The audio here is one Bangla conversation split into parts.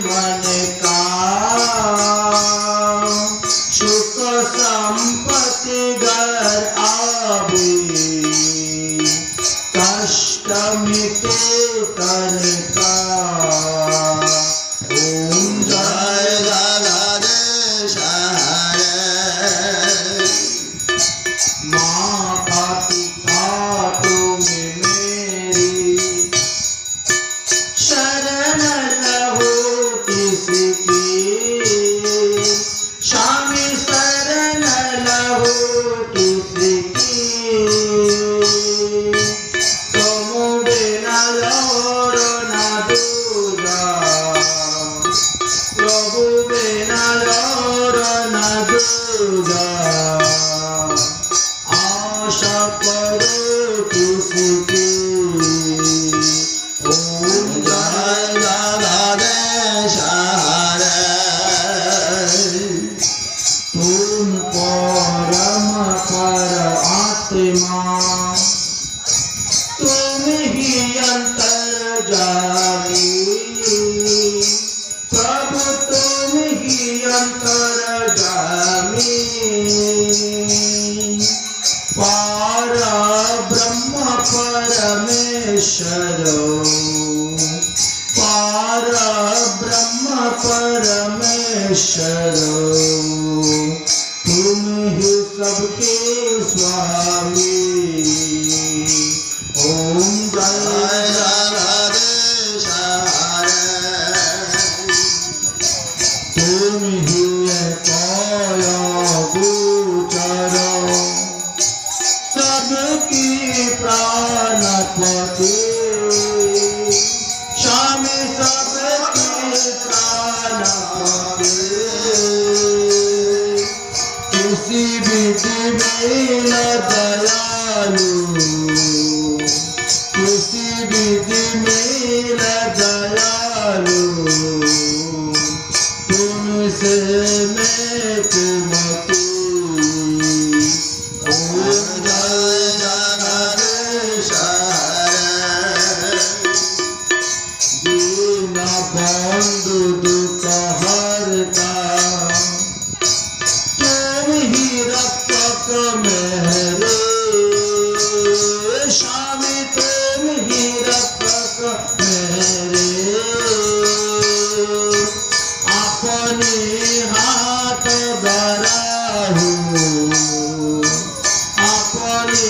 मन का सुख संपत्ति घर आवे कष्ट मिटे तन का ओम जय जगदीश हरे माता पिता तुम मेरी शरण रहो किसकी स्वामी शरण रहो किसकी तुम बिना और न दूजा प्रभु बिना और न दूजा आशा करो किसकी ओम जय जगदीश हरे तुम परम पर आत्मा तुम ही अंतर्जामी प्रभु तुम ही अंतर्जामी पार ब्रह्म परमेश्वर पार ब्रह्म परमेश्वर तुम ही सबके स्वामी ओम जय जगदीश हरे तुम ही काया गोचर सबकी प्राणपति स्वामी सबकी प्राणपति किसी विधि में दयालु किसी विधि में दयालु तुमसे मैं कुमति ओम जय जगदीश हरे दीन बंधु दुख हरता तुम ही रक्षक मेरे स्वामी तुम ही रक्षक मेरे अपने हाथ धराहू अपने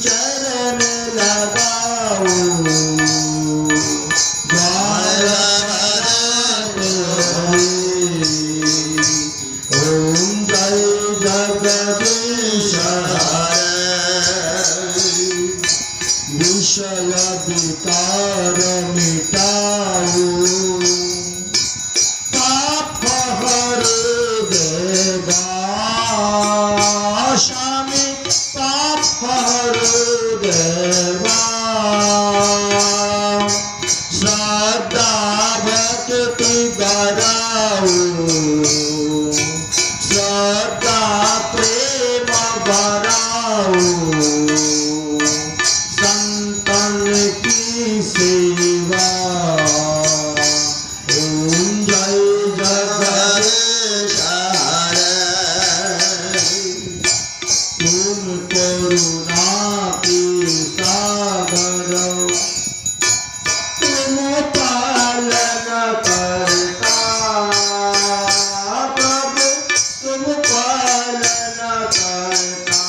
चरण लगाओ ओम जय जगदीश हरे विषय विकार मिटाओ पाप हर देगा स्वामी पाप हर देवा श्रद्धा भक्ति बढ़ाओ श्रद्धा प्रेम बढ़ाओ संतन की सेवा ओम जय जगदीश हरे तुम करुणा की सागर तुम पालन करता प्रभु तुम पालन करता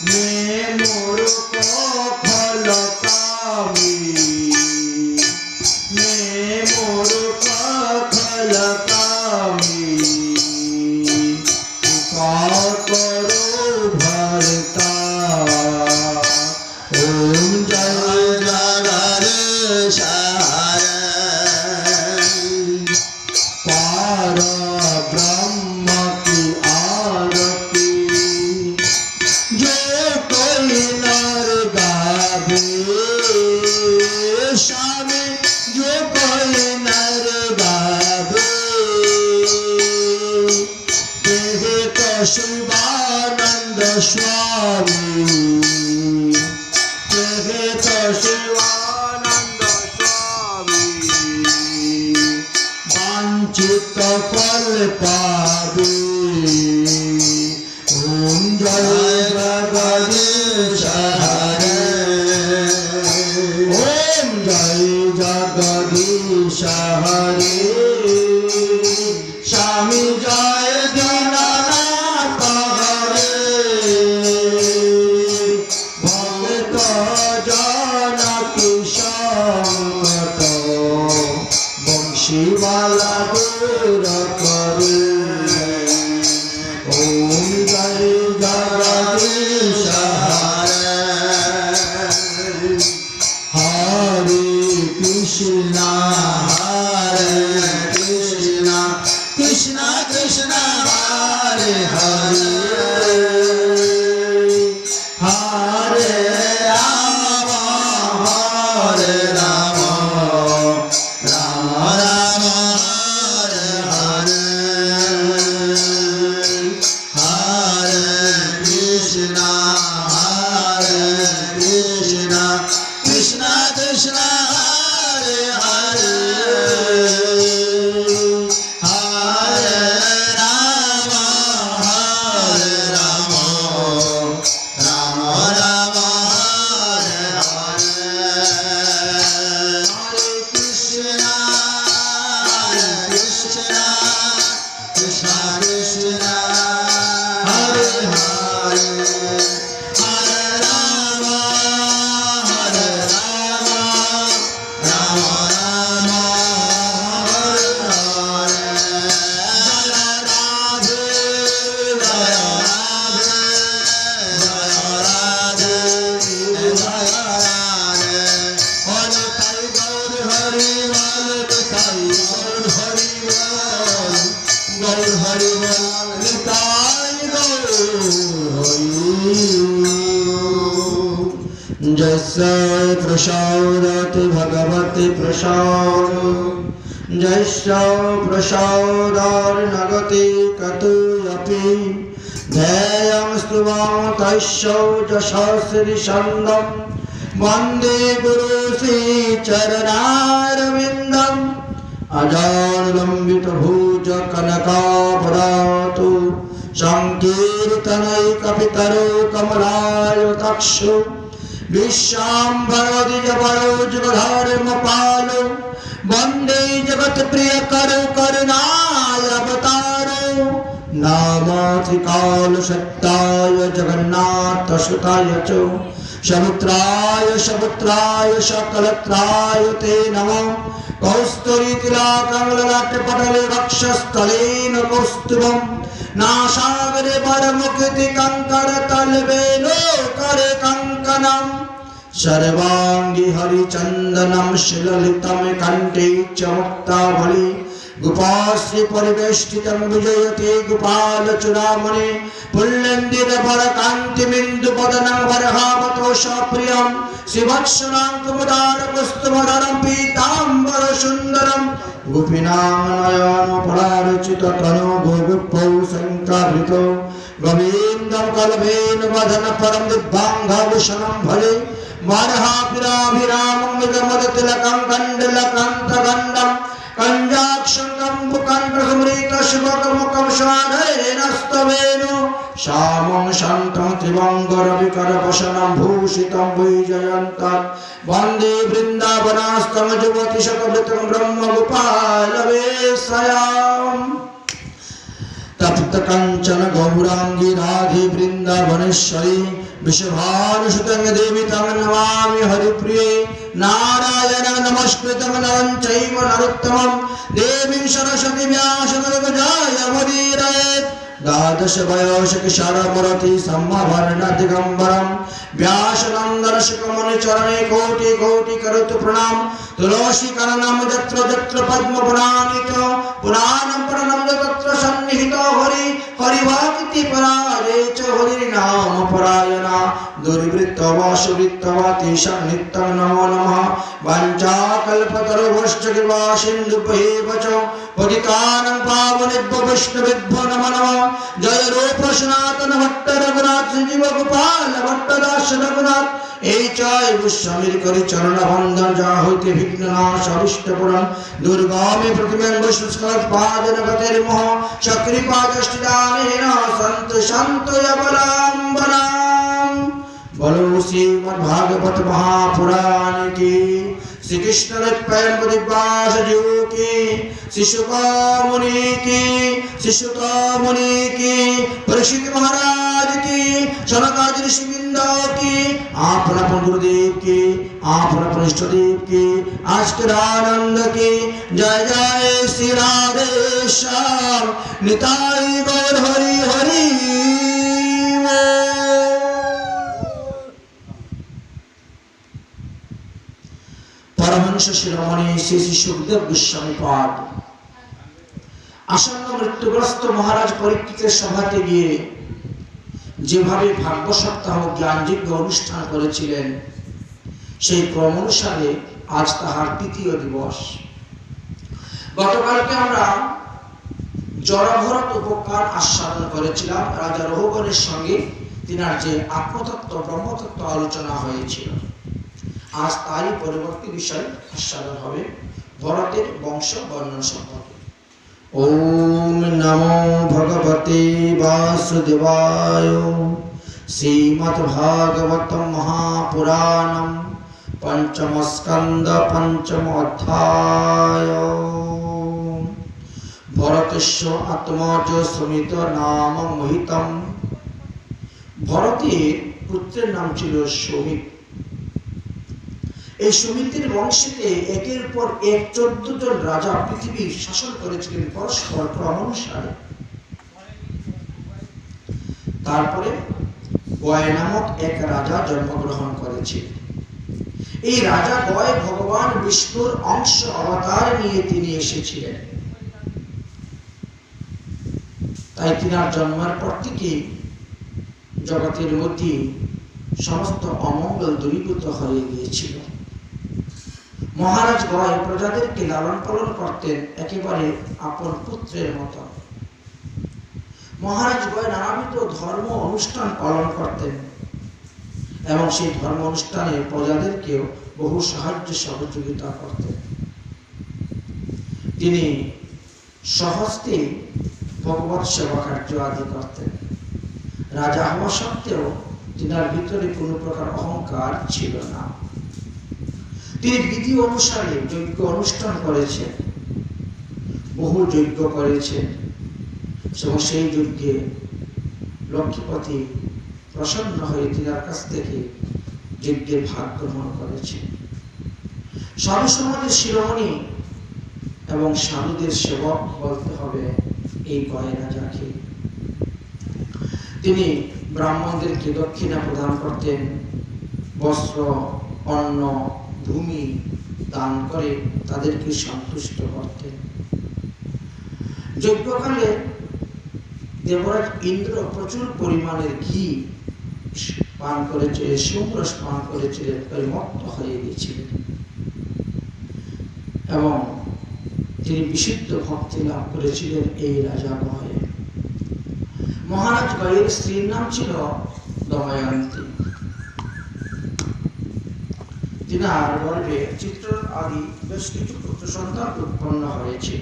मैं मूर्ख फल कामी मैं मूर्ख फल कामी कृपा करो भरता ओम जय जगदीश हरे पार ब्रह्म की आरती जो कोई नर गावे स्वामी जो कोई नर गावे तेहे तो शिवानंद स्वामी तेहे तो शिवानंद स्वामी জয় জগদীশ হরে স্বামী জয় দীননাথ হরে ভক্ত জনকি সংকট বংশীবালা দূর করে ওম জয় জগদীশ হরে হরে কৃষ্ণ কৃষ্ণ কৃষ্ণ হরে হরে হরে রাম হরে রাম রাম রাম হরে হরে হরে কৃষ্ণ কৃষ্ণ কৃষ্ণ হরে হরে হরে রাম রাম রাম হরে হরে হরে কৃষ্ণ কৃষ্ণ কৃষ্ণ কৃষ্ণ হরে হরে হরে রাম হরে রাম রাম রাম হরে হরে জয় রাধে জয় রাধে জয় রাধে জয় রাধে হরে তাই গৌর হরি বল তাই গৌর হরি বল গৌর হরি বল তাই গৌর হরি जैसे प्रसादति भगवती प्रसाद जैसा प्रसादार्नगति कतुयपि ध्येयं स्तुवां तस्यौ यशस्रिछन्दं वन्दे गुरु श्रीचरणारविन्दम् अजानुलम्बितभुज कनकाभरातु संकीर्तनैकपितरो कमलायताक्षो विश्वाम्भरो जगधर्मपालो वन्दे जगत्प्रियकरो करुणावतारो नामाधिकालशक्ताय जगन्नाथसुताय च समुद्राय सकलत्राय ते नमः कौस्तुरीतिलकं ललाटपटले वक्षस्थलेन कौस्तुभं नासागरे परमुखति कंकरतलवे लोकरे कंकणम् सर्वांगी हरिचंदनं शिललितं कंठे च मुक्तावली गोपाश्री परिवेष्टितं विजयते गोपालचूड़ामणि पुल्लन्दितवरकान्तिबिन्दुपदनं वरहावतोषप्रियं शिवक्षणां कुमुदारपुस्तमधरं पीताम्बरसुन्दरं गोपीनां नयनपरार्चिततनो भोगपौ शङ्काभृतो गोविन्दं कलभेन वदन परं दिव्याङ्गभूषणं भजे वारहाभिराभिरामं मृगमदतिलकं कण्डलकान्तगण्डं कंजाक्षं कम्बुकण्ठसमृतशिवकमुखं स्वाधैर्यस्तवेनो श्यामं शान्तं त्रिभङ्गरविकरवसनं भूषितं वैजयन्तं वन्दे वृन्दावनास्तं युवतिशतवृतं ब्रह्मगोपालवेश्याम् तप्त कंचन गौरांगी राधे वृंदावनेश्वरी विश्वभानुसुतं देवी तं नमामि हरिप्रिये नारायण नमस्कृतं नरं चैव नरोत्तमं देवीं सरस्वतीं व्यासं जयमुदीरयेत् द्वादश वयोषकिशोरमूर्ति सम्भवर्ण दिगंबरं व्यासनन्दनशिखमुनि चरणे कोटि कोटि करोतु प्रणाम तुलसी कर्णम जत्र जत्र पद्म पुराणितो पुराणं प्रणम तत्र सन्निहितो हरि हरिभक्ति पराये च हरि नाम परायणा दुर्वृत्तवासुवृत्तवा तेषां नित्यं नमो नमः वाञ्छाकल्पतरुभ्यश्च कृपा सिन्धुभ्येव च पतितानां पावनेभ्यो वैष्णवेभ्यो नमो नमः जय रूप सनातन भट्ट रघुनाथ जीव गोपाल भट्ट दास रघुनाथ এই চাই গোস্বামীর করে চরণ বন্দন যা হইতে বিঘ্ন নাশ অরিষ্ট পুরাণ দুর্গামে প্রতিমেন বৈষ্ণব পাদন গতের মোহ চক্রিপা দৃষ্টিদানেন সন্ত সন্ত অবলম্বনাম বলো শ্রীমদ্ ভাগবত महापुराण की श्री कृष्ण दिव्यास जीव की, श्री शुकामुनि की, श्री सुतमुनि की, परीक्षित महाराज की, सनकादि ऋषिवृंद की, आपन गुरुदेव की, आपन इष्ट देव की, आज के आनंद की। जय जय श्री राधे श्याम निताई गौर हरि हरि। परमहंस शिरोमणि श्री श्री सुखदेव गोस्वामी पाद আসন্ন মৃত্যুগ্রস্ত মহারাজ পরীক্ষিতের সভাতে গিয়ে যেভাবে ভাগ্য সপ্তাহ জ্ঞানযজ্ঞ অনুষ্ঠান করেছিলেন সেই ক্রম অনুসারে আজ তাহার তৃতীয় দিবস। গতকালকে আমরা জড়ভরত উপকার আস্বাদন করেছিলাম। রাজা রঘুগণের সঙ্গে তিনার যে আত্মতত্ত্ব ব্রহ্মতত্ত্ব আলোচনা হয়েছিল, আজ তারই পরবর্তী বিষয় আস্বাদন হবে ভরতের বংশ বর্ণন সম্পর্কে। ओम नमो भगवते वासुदेवाय। श्रीमद्भागवत महापुराणम पंचम स्कंद पंचम अध्याय। भरतस्य आत्मज सुमित नाम मोहितम। भरतेर पुत्रेर नाम छिलो सुमित। এই সুমিতের বংশেতে একের পর এক 14 জন রাজা পৃথিবীর শাসন করেছিলেন পরস্পর ক্রমানুসারে। তারপরে গয় নামক এক রাজা জন্মগ্রহণ করেছিলেন। এই রাজা গয় ভগবান বিষ্ণুর অংশ অবতার নিয়ে তিনি এসেছিলেন। তাই তিনার জন্মের পর থেকে জগতের মধ্যে সমস্ত অমঙ্গল দূরীভূত হয়ে গিয়েছিল। মহারাজ গয় প্রজাদেরকে লালন পালন করতেন একেবারে আপন পুত্রের মতো। মহারাজ গয় নানাবিধ ধর্ম অনুষ্ঠান পালন করতেন এবং সেই ধর্ম অনুষ্ঠানে প্রজাদেরকেও বহু সাহায্য সহযোগিতা করতেন। তিনি সহজে ভগবৎ সেবা কার্য আদি করতেন। রাজা হওয়া সত্ত্বেও তিনার ভিতরে কোনো প্রকার অহংকার ছিল না। তিনি বিধি অনুসারে যজ্ঞ অনুষ্ঠান করেছেন, বহু যজ্ঞ করেছেন এবং সেই যজ্ঞে লক্ষ্মীপতি প্রসন্ন হয়ে তিনার কাছ থেকে যজ্ঞের ভাগ গ্রহণ করেছেন। সাধু সমাজের শিরোমণি এবং সাধুদের সেবক বলতে হবে এই গয় রাজাকে। তিনি ব্রাহ্মণদেরকে দক্ষিণা প্রদান করতেন, বস্ত্র অন্ন ভূমি দান করে তাদেরকে সন্তুষ্ট করতেন। যজ্ঞকালে দেবরাজ ইন্দ্র প্রচুর পরিমাণের ঘি পান করেছিলেন, সোমরস পান করেছিলেন, মত্ত হয়ে গিয়েছিলেন এবং তিনি বিশুদ্ধ ভক্তি লাভ করেছিলেন এই রাজা গয়। মহারাজ গয়ের স্ত্রীর নাম ছিল দময়ন্তী। তিনার গর্ভে চিত্ররথ আদি বেশ কিছু পুত্র সন্তান উৎপন্ন হয়েছিল।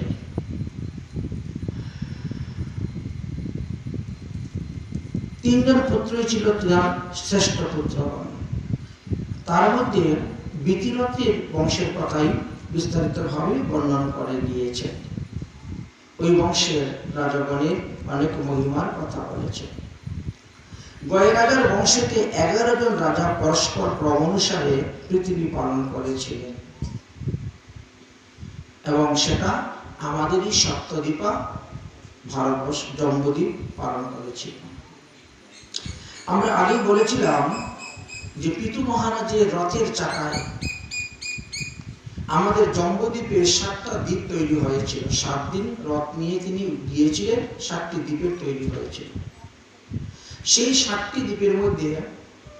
তিনজন পুত্রই ছিল তিনার শ্রেষ্ঠ পুত্রগণ। তার মধ্যে বিতিরথের বংশের কথাই বিস্তারিতভাবে বর্ণন করে দিয়েছে। ওই বংশের রাজগণের অনেক মহিমার কথা বলেছে। গয় রাজার বংশেতে 11 জন রাজা পরস্পর ক্রম অনুসারে পৃথিবী পালন করেছিলেন এবং সেটা আমাদেরই সপ্তদ্বীপা ভারতবর্ষ জম্বুদ্বীপ পালন করেছিল। আমরা আগেই বলেছিলাম যে পিতু মহারাজের রথের চাকায় আমাদের জম্বুদ্বীপে 7টা দ্বীপ তৈরি হয়েছিল। 7 দিন রথ নিয়ে তিনি গিয়েছিলেন, 7টি দ্বীপের তৈরি হয়েছিল। সেই 7টি দ্বীপের মধ্যে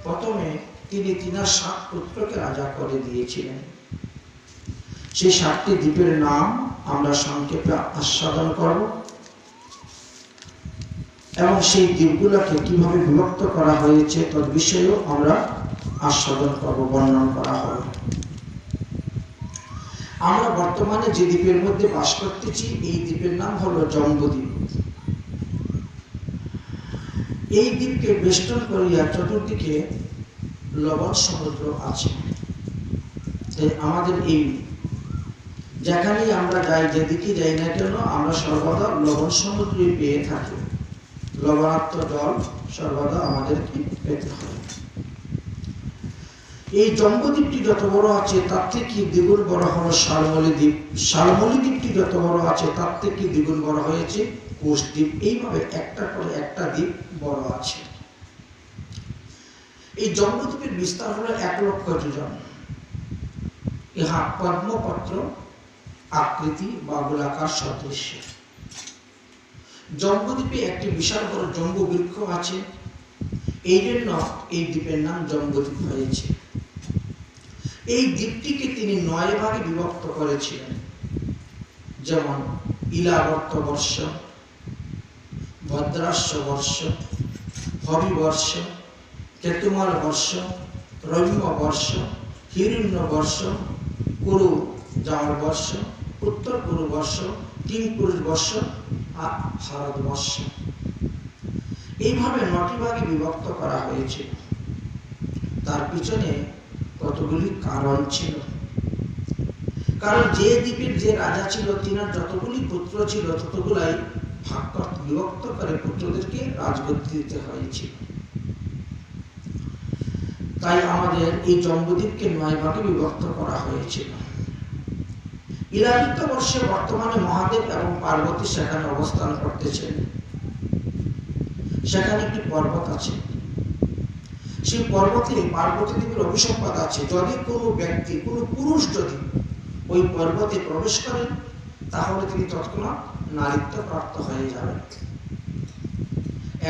প্রথমে তিনি তিনার 7 পুত্রকে রাজা করে দিয়েছিলেন। সেই 7টি দ্বীপের নাম আমরা সংক্ষেপে আস্বাদন করব এবং সেই দ্বীপগুলোকে কিভাবে বিভক্ত করা হয়েছে তদ বিষয়েও আমরা আস্বাদন করব, বর্ণনা করা হবে। আমরা বর্তমানে যে দ্বীপের মধ্যে বাস করতেছি এই দ্বীপের নাম হলো জম্বুদ্বীপ। এই দ্বীপকে বেষ্টন করিয়া চতুর্দিকে লবণ সমুদ্র আছে। যে আমাদের এই যেখানেই আমরা যাই, যেদিকে যাই না কেন, আমরা সর্বদা লবণ সমুদ্রে পেয়ে থাকি। লবণাক্ত জল সর্বদা আমাদেরকে পেতে হয়। এই জম্বুদ্বীপটি যত বড় আছে তার থেকে দ্বিগুণ বড় হলো শালমলী দ্বীপ। শালমলী দ্বীপটি যত বড় আছে তার থেকে দ্বিগুণ বড় হয়েছে কোষদ্বীপ। এইভাবে একটা পরে একটা দ্বীপ বড় আছে। এই জম্বুদ্বীপের বিস্তার হলো 1 লক্ষ যোজন। ইহা পদ্মপত্র আকৃতি বা গোলাকার সদৃশ্য। জম্বুদ্বীপে একটি বিশাল বড় জম্বু বৃক্ষ আছে। এই জন্য এই দ্বীপের নাম জম্বুদ্বীপ হয়েছে। এই দ্বীপটিকে তিনি 9 ভাগে বিভক্ত করেছিলেন, যেমন ইলাবর্ত বর্ষ, ভদ্রাস্য বর্ষ, হবিবর্ষ, কেতুমাল বর্ষ, রম্য বর্ষ, হিরণ্য বর্ষ, কুরু জাওয়ার বর্ষ, উত্তর কুরু বর্ষ, কিংপুরুষ বর্ষ আর ভারতবর্ষ। এইভাবে 9টি ভাগে বিভক্ত করা হয়েছিল। তার পিছনে কতগুলি কারণ ছিল। কারণ যে দ্বীপের যে রাজা ছিল, তিনার যতগুলি পুত্র ছিল ততগুলাই বিভক্ত করে পুত্রদেরকে রাজগদ্দি দিতে হয়েছিল। তাই আমাদের এই জম্বুদ্বীপকে 9 ভাগে বিভক্ত করা হয়েছিল। ইলাবৃত্ত বর্ষে বর্তমানে মহাদেব এবং পার্বতী সেখানে অবস্থান করতেছেন। সেখানে একটি পর্বত আছে। সেই পর্বতে পার্বতী দেবীর অভিসম্পাদ আছে। যদি কোনো ব্যক্তি, কোনো পুরুষ যদি ওই পর্বতে প্রবেশ করেন, তাহলে তিনি তৎক্ষণাৎ নারীত্ব প্রাপ্ত হয়ে যাবেন।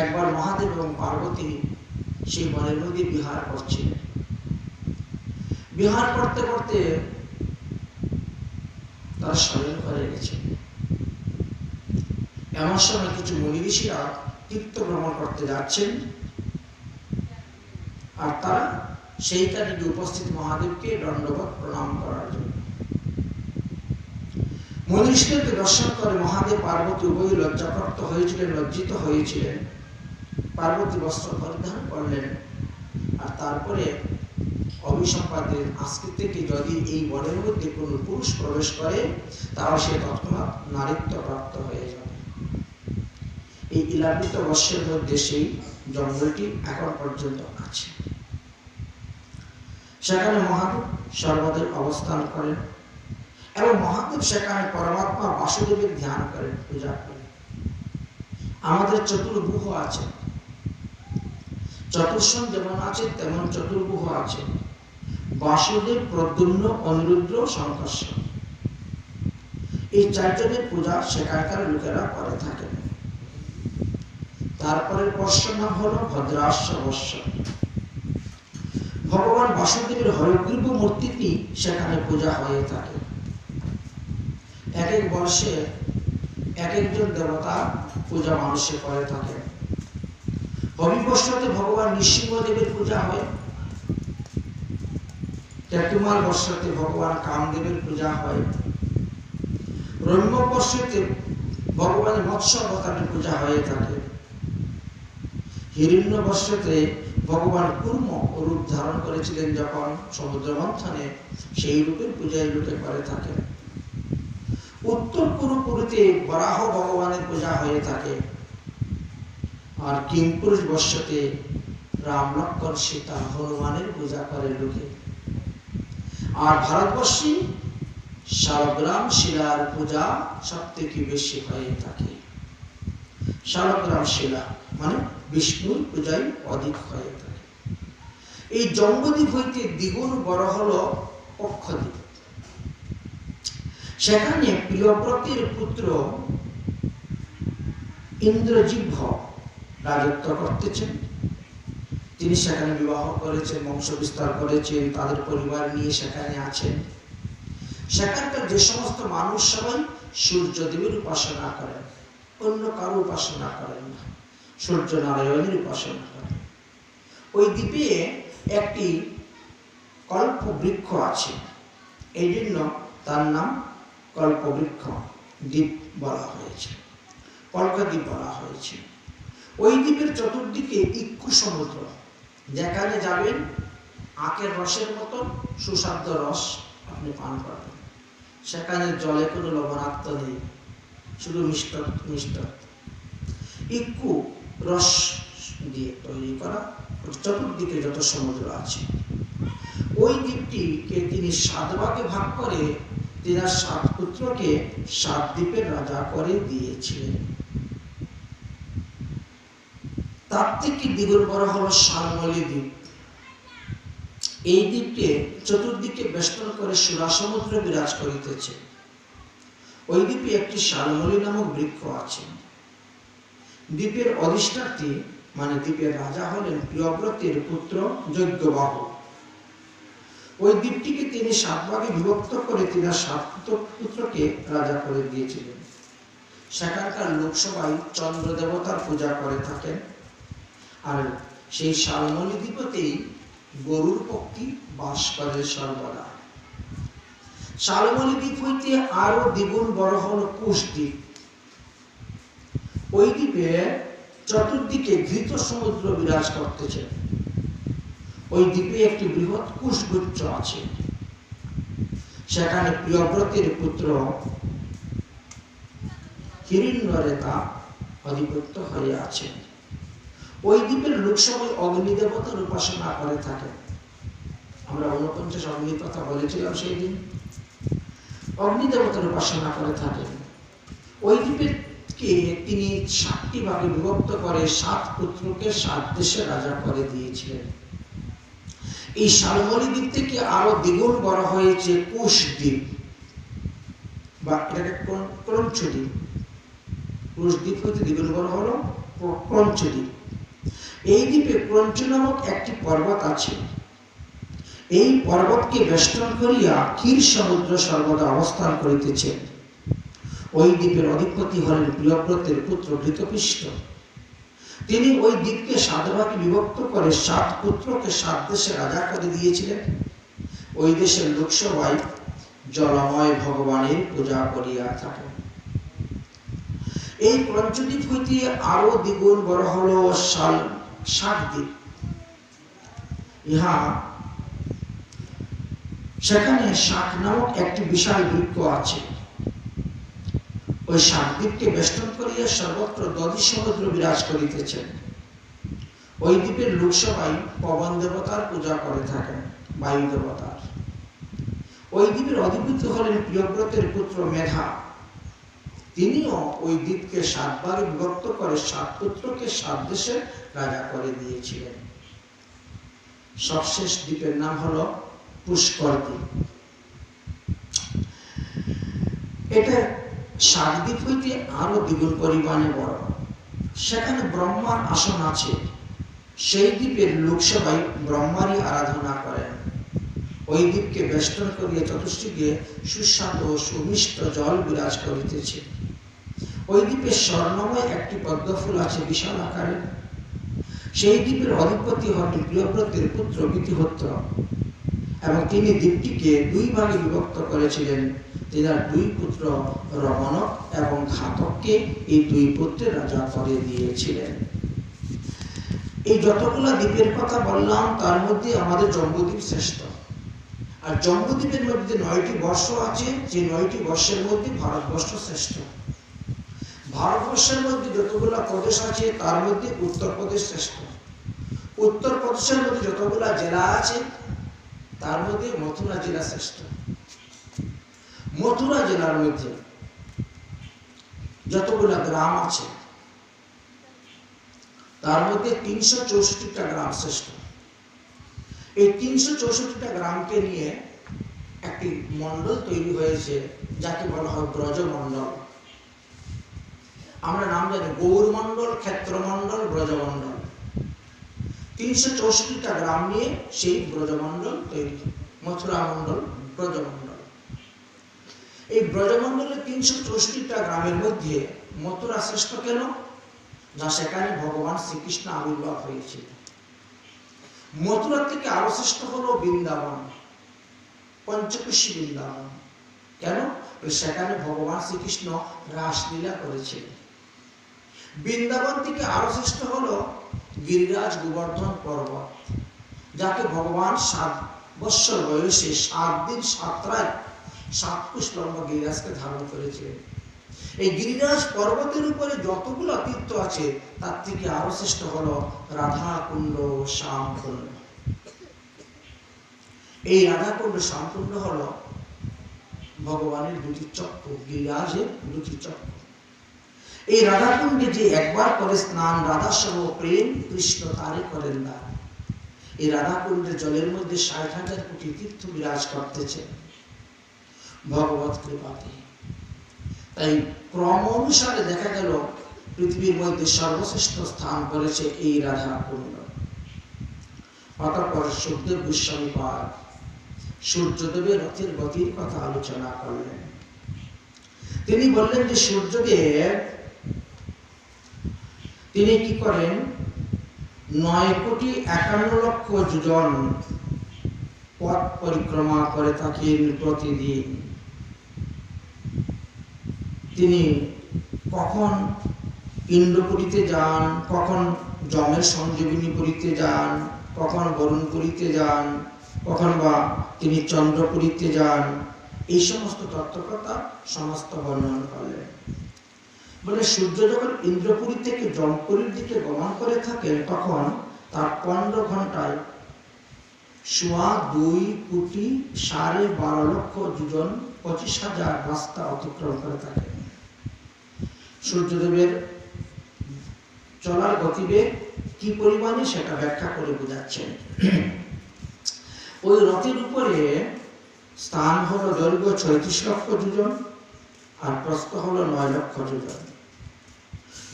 একবার মহাদেব এবং পার্বতী সেই বনের মধ্যে বিহার করছিলেন। বিহার করতে করতে তারা শয়ন করে গেছে। এমন সময় কিছু মুনি ঋষিরা তীর্থ ভ্রমণ করতে যাচ্ছেন, আর তারা সেইখানে উপস্থিত মহাদেবকে দণ্ডবত প্রণাম করার জন্য। মুনি ঋষিদেরকে দর্শন করে মহাদেব পার্বতী উভয়ই লজ্জাপ্রাপ্ত হয়েছিলেন, লজ্জিত হয়েছিলেন। পার্বতী বস্ত্র পরিধান করলেন, আর তারপরে অভিসম্পাদের আজকে থেকে যদি এই বনের মধ্যে কোনো পুরুষ প্রবেশ করে, তাহলে সে তৎক্ষণাৎ নারীত্ব প্রাপ্ত হয়ে যাবে। এই ইলাবৃত বর্ষের মধ্যে সেই জঙ্গলটি এখন পর্যন্ত আছে। সেখানে মহাদেব সর্বদাই অবস্থান করেন এবং মহাদেব সেখানে পরমাত্মা বাসুদেবের ধ্যান করেন, পূজা করেন। আমাদের চতুর্ভুহ আছে। চতুর্শন যেমন আছে তেমন চতুর্ভুহ আছে। বাসুদেব, প্রদ্যুম্ন, অনিরুদ্র, শঙ্কর্ষণ, এই 4 জনের পূজা সেখানকার লোকেরা করে থাকেন। তারপরে বর্ষের নাম হলো ভদ্রাস্য বর্ষ। ভগবান বাসুদেবের হয়গ্রীব মূর্তিটি সেখানে পূজা হয়ে থাকে। এক এক বর্ষে এক একজন দেবতা পূজা মানুষে করে থাকে। হবিবর্ষতে ভগবান নৃসিংহদেবের পূজা হয়। কেতুমাল বর্ষতে ভগবান কামদেবের পূজা হয়। রম্য বর্ষতে ভগবান মৎস্য অবতারের পূজা হয়ে থাকে। হিরণ্য বর্ষতে ভগবান কুর্ম রূপ ধারণ করেছিলেন যখন সমুদ্র মন্থনে, সেই রূপের পূজায় লোকে করে থাকে। উত্তর কুরুপুরীতে বরাহ ভগবানের পূজা হয়ে থাকে। আর কিংপুরুষ বর্ষতে রাম, লক্ষ্মণ, সীতা, হনুমানের পূজা করে লোকে। আর ভারতবর্ষে শালগ্রাম শিলার পূজা সব থেকে বেশি হয়ে থাকে। শালগ্রাম শিলা মানে বিষ্ণুর পূজাই অধিক হয়ে থাকে। এই জম্বুদ্বীপ হইতে দ্বিগুণ বড় হলো পক্ষদ্বীপ। সেখানে প্রিয়ব্রতের পুত্র ইন্দ্রজিহ্ব রাজত্ব করতেছেন। তিনি সেখানে বিবাহ করেছেন, বংশ বিস্তার করেছেন, তাদের পরিবার নিয়ে সেখানে আছেন। সেখানকার যে সমস্ত মানুষ সবাই সূর্যদেবের উপাসনা করেন, অন্য কারো উপাসনা করেন না, সূর্য নারায়ণের উপাসনা করেন। ওই দ্বীপে একটি কল্প বৃক্ষ আছে, এই জন্য তার নাম কল্পবৃক্ষ দ্বীপ বলা হয়েছে, কল্পদ্বীপ বলা হয়েছে। ওই দ্বীপের চতুর্দিকে ইক্ষু সমুদ্র, যেখানে যাবেন আখের রসের মতন সুস্বাদ্য রস আপনি পান করবেন। সেখানে জলে কোনো লবণাক্ত নেই, শুধু মিষ্ট ইকু রস দিয়ে তৈরি করা। চতুর্দিকে যত সমুদ্র আছে, ওই দ্বীপটিকে তিনি 7 ভাগে ভাগ করে তিনার 7 পুত্রকে 7 দ্বীপের রাজা করে দিয়েছিলেন। তার থেকে দ্বিগুণ বড় হলো শালমলী দ্বীপ। এই দ্বীপকে চতুর্দিকে বেষ্টন করে সুরা সমুদ্র বিরাজ করিতেছে। ওই দ্বীপে একটি শালমলী নামক বৃক্ষ আছে। দ্বীপের অধিষ্ঠাত্রী মানে দ্বীপের রাজা হলেন প্রিয়ব্রতের পুত্র যজ্ঞবাহু। ওই দ্বীপটিকে তিনি 7 ভাগে বিভক্ত করে তিনার 7 পুত্রকে রাজা করে দিয়েছিলেন। সেখানকার লোকসভাই চন্দ্র দেবতার পূজা করে থাকেন। আর সেই শালমলী দ্বীপতেই গরুর পক্ষী বাস করে সর্বদা। শালমলী দ্বীপ হইতে আরো দ্বিগুণ বড় হল কুশ দ্বীপ। ওই দ্বীপে চতুর্দিকে ঘৃত সমুদ্র বিরাজ করতেছে। ওই দ্বীপে একটি বৃহৎ কুশগুচ্ছ আছে। সেখানে প্রিয়ব্রতের পুত্র হিরণ্যরেতা অধিপত্য হয়ে আছে। ওই দ্বীপের লোকসভায় অগ্নি দেবতার উপাসনা করে থাকে। আমরা 49 অগ্নির কথা বলেছিলাম সেই দিন। অগ্নি দেবতার উপাসনা করে থাকেন। ওই দ্বীপকে তিনি 7টি ভাগে বিভক্ত করে 7 পুত্রকে 7 দেশে রাজা করে দিয়েছিলেন। এই শালমলী দ্বীপ থেকে আরো দ্বিগুণ বড় হয়েছে কুশ দ্বীপ বা এটাকে ক্রঞ্চ দ্বীপ। কুশ দ্বীপ হইতে দ্বিগুণ বড় হলো ক্রঞ্চ দ্বীপ। এই দ্বীপে ক্রঞ্চ নামক একটি পর্বত আছে। এই পর্বতকে বেষ্টন করিয়া ক্ষীর সমুদ্র সর্বদা অবস্থান করিতেছে। ওই দ্বীপের অধিপতি হলেন প্রিয়ব্রতের পুত্র ঘৃতপৃষ্ঠ। তিনি ওই দ্বীপকে 7 ভাগে বিভক্ত করে 7 পুত্রকে 7 দেশে রাজা করে দিয়েছিলেন। ওই দেশের লোকসভায় জলময় ভগবানের পূজা করিয়া থাকেন। এই ক্রঞ্চদ্বীপ হইতে আরো দ্বিগুণ বড় হল শাক দ্বীপ। ইহা সেখানে শাক নামক একটি বিশাল বৃক্ষ আছে। ওই শাক দ্বীপকে বেষ্টন করিয়া সর্বত্র দধি সমুদ্র বিরাজ করিতেছেন। ওই দ্বীপের লোকসভায় পবন দেবতার পূজা করে থাকেন, বায়ু দেবতার। ওই দ্বীপের অধিপতি হলেন প্রিয়ব্রতের পুত্র মেধা। তিনিও ওই দ্বীপকে 7 ভাগে বিভক্ত করে 7 পুত্রকে 7 দেশে রাজা করে দিয়েছিলেন। সবশেষ দ্বীপের নাম হলো পুষ্কর দ্বীপ। এটা শাক দ্বীপ হইতে আরো দ্বিগুণ পরিমাণে বড়। সেখানে ব্রহ্মার আসন আছে। সেই দ্বীপের লোকসভায় ব্রহ্মারই আরাধনা করেন। ওই দ্বীপকে বেষ্টন করিয়া চতুর্দিকে সুস্বাদু ও সুমিষ্ট জল বিরাজ করিতেছে। ওই দ্বীপে স্বর্ণময় একটি পদ্মফুল আছে বিশাল আকারের। সেই দ্বীপের অধিপতি হলেন প্রিয়ব্রতের পুত্র বিধিহোত্র এবং তিনি দ্বীপটিকে 2 ভাগে বিভক্ত করেছিলেন। তিনার 2 পুত্র রমণক এবং ঘাতককে এই 2 পুত্রের রাজা করে দিয়েছিলেন। এই যতগুলো দ্বীপের কথা বললাম তার মধ্যে আমাদের জম্বুদ্বীপ শ্রেষ্ঠ। আর জম্বুদ্বীপের মধ্যে 9টি বর্ষ আছে। যে 9টি বর্ষের মধ্যে ভারতবর্ষ শ্রেষ্ঠ। ভারতবর্ষের মধ্যে যতগুলো প্রদেশ আছে তার মধ্যে উত্তরপ্রদেশ শ্রেষ্ঠ। উত্তরপ্রদেশের মধ্যে যতগুলো জেলা আছে তার মধ্যে মথুরা জেলা শ্রেষ্ঠ। মথুরা জেলার মধ্যে যতগুলো গ্রাম আছে তার মধ্যে 364টা গ্রাম শ্রেষ্ঠ। এই 364টা গ্রামকে নিয়ে একটি মন্ডল তৈরি হয়েছে যাকে বলা হয় ব্রজমন্ডল। আমরা নাম জানি গৌর মন্ডল, ক্ষেত্রমন্ডল, ব্রজমন্ডল। 364টা গ্রাম নিয়ে সেই ব্রজমন্ডল তৈরি, মথুরা মন্ডল, ব্রজমন্ডল। এই ব্রজমন্ডলের 364টা গ্রামের মধ্যে মথুরা শ্রেষ্ঠ কেন? যা সেখানে ভগবান শ্রীকৃষ্ণ আবির্ভাব হয়েছিল। মথুরা থেকে আরো শ্রেষ্ঠ হলো বৃন্দাবন, পঞ্চকোশী বৃন্দাবন। কেন? সেখানে ভগবান শ্রীকৃষ্ণ রাসলীলা করেছিলেন। বৃন্দাবন থেকে আরো শ্রেষ্ঠ হলো গিরিরাজ গোবর্ধন পর্বত, যাকে ভগবান বৎসর বয়সে 7 দিন 7 রাত 7 কোষ লম্বা গিরিরাজকে ধারণ করেছে। এই গিরিরাজ পর্বতের উপরে যতগুলো তীর্থ আছে তার থেকে আরো শ্রেষ্ঠ হলো রাধা কুণ্ড, শ্যাম কুণ্ড। এই রাধা কুণ্ড, শ্যাম কুণ্ড হলো ভগবানের দুটি চক্র, গিরিরাজের দুটি চক্র। এই রাধা কুণ্ডে যে একবার করে স্নান, রাধা সহ প্রেম কৃষ্ণ তারে করেন না। এই রাধা কুণ্ডের জলের মধ্যে 60,000 কোটি তীর্থ বিরাজ করতেছে ভগবত কৃপাতে। তাই ক্রম অনুসারে দেখা গেল পৃথিবীর মধ্যে সর্বশ্রেষ্ঠ স্থান করেছে এই রাধা কুণ্ড। অতঃপর সুখদেব গোস্বামী পাদ সূর্যদেবের রথের গতির কথা আলোচনা করলেন। তিনি বললেন যে সূর্যদেব তিনি কি করেন, 9,51,00,000 যোজন পথ পরিক্রমা করে থাকেন প্রতিদিন। তিনি কখন ইন্দ্রপুরীতে যান, কখন যমের সঞ্জীবিনীপুরীতে যান, কখন বরুণপুরীতে যান, কখন বা তিনি চন্দ্রপুরীতে যান, এই সমস্ত তত্ত্বকথা সমস্ত বর্ণনা করলেন। বলে সূর্য যখন ইন্দ্রপুরী থেকে যমপুরীর দিকে গমন করে থাকেন তখন তার 15 ঘন্টায় 2.25 যোজন 25,000 রাস্তা অতিক্রম করে থাকেন। সূর্যদেবের চলার গতিবেগ কি পরিমাণে সেটা ব্যাখ্যা করে বোঝাচ্ছেন। ওই রথের উপরে স্থান হলো দৈর্ঘ্য 36 লক্ষ যোজন আর প্রস্থ হলো 9 লক্ষ যোজন।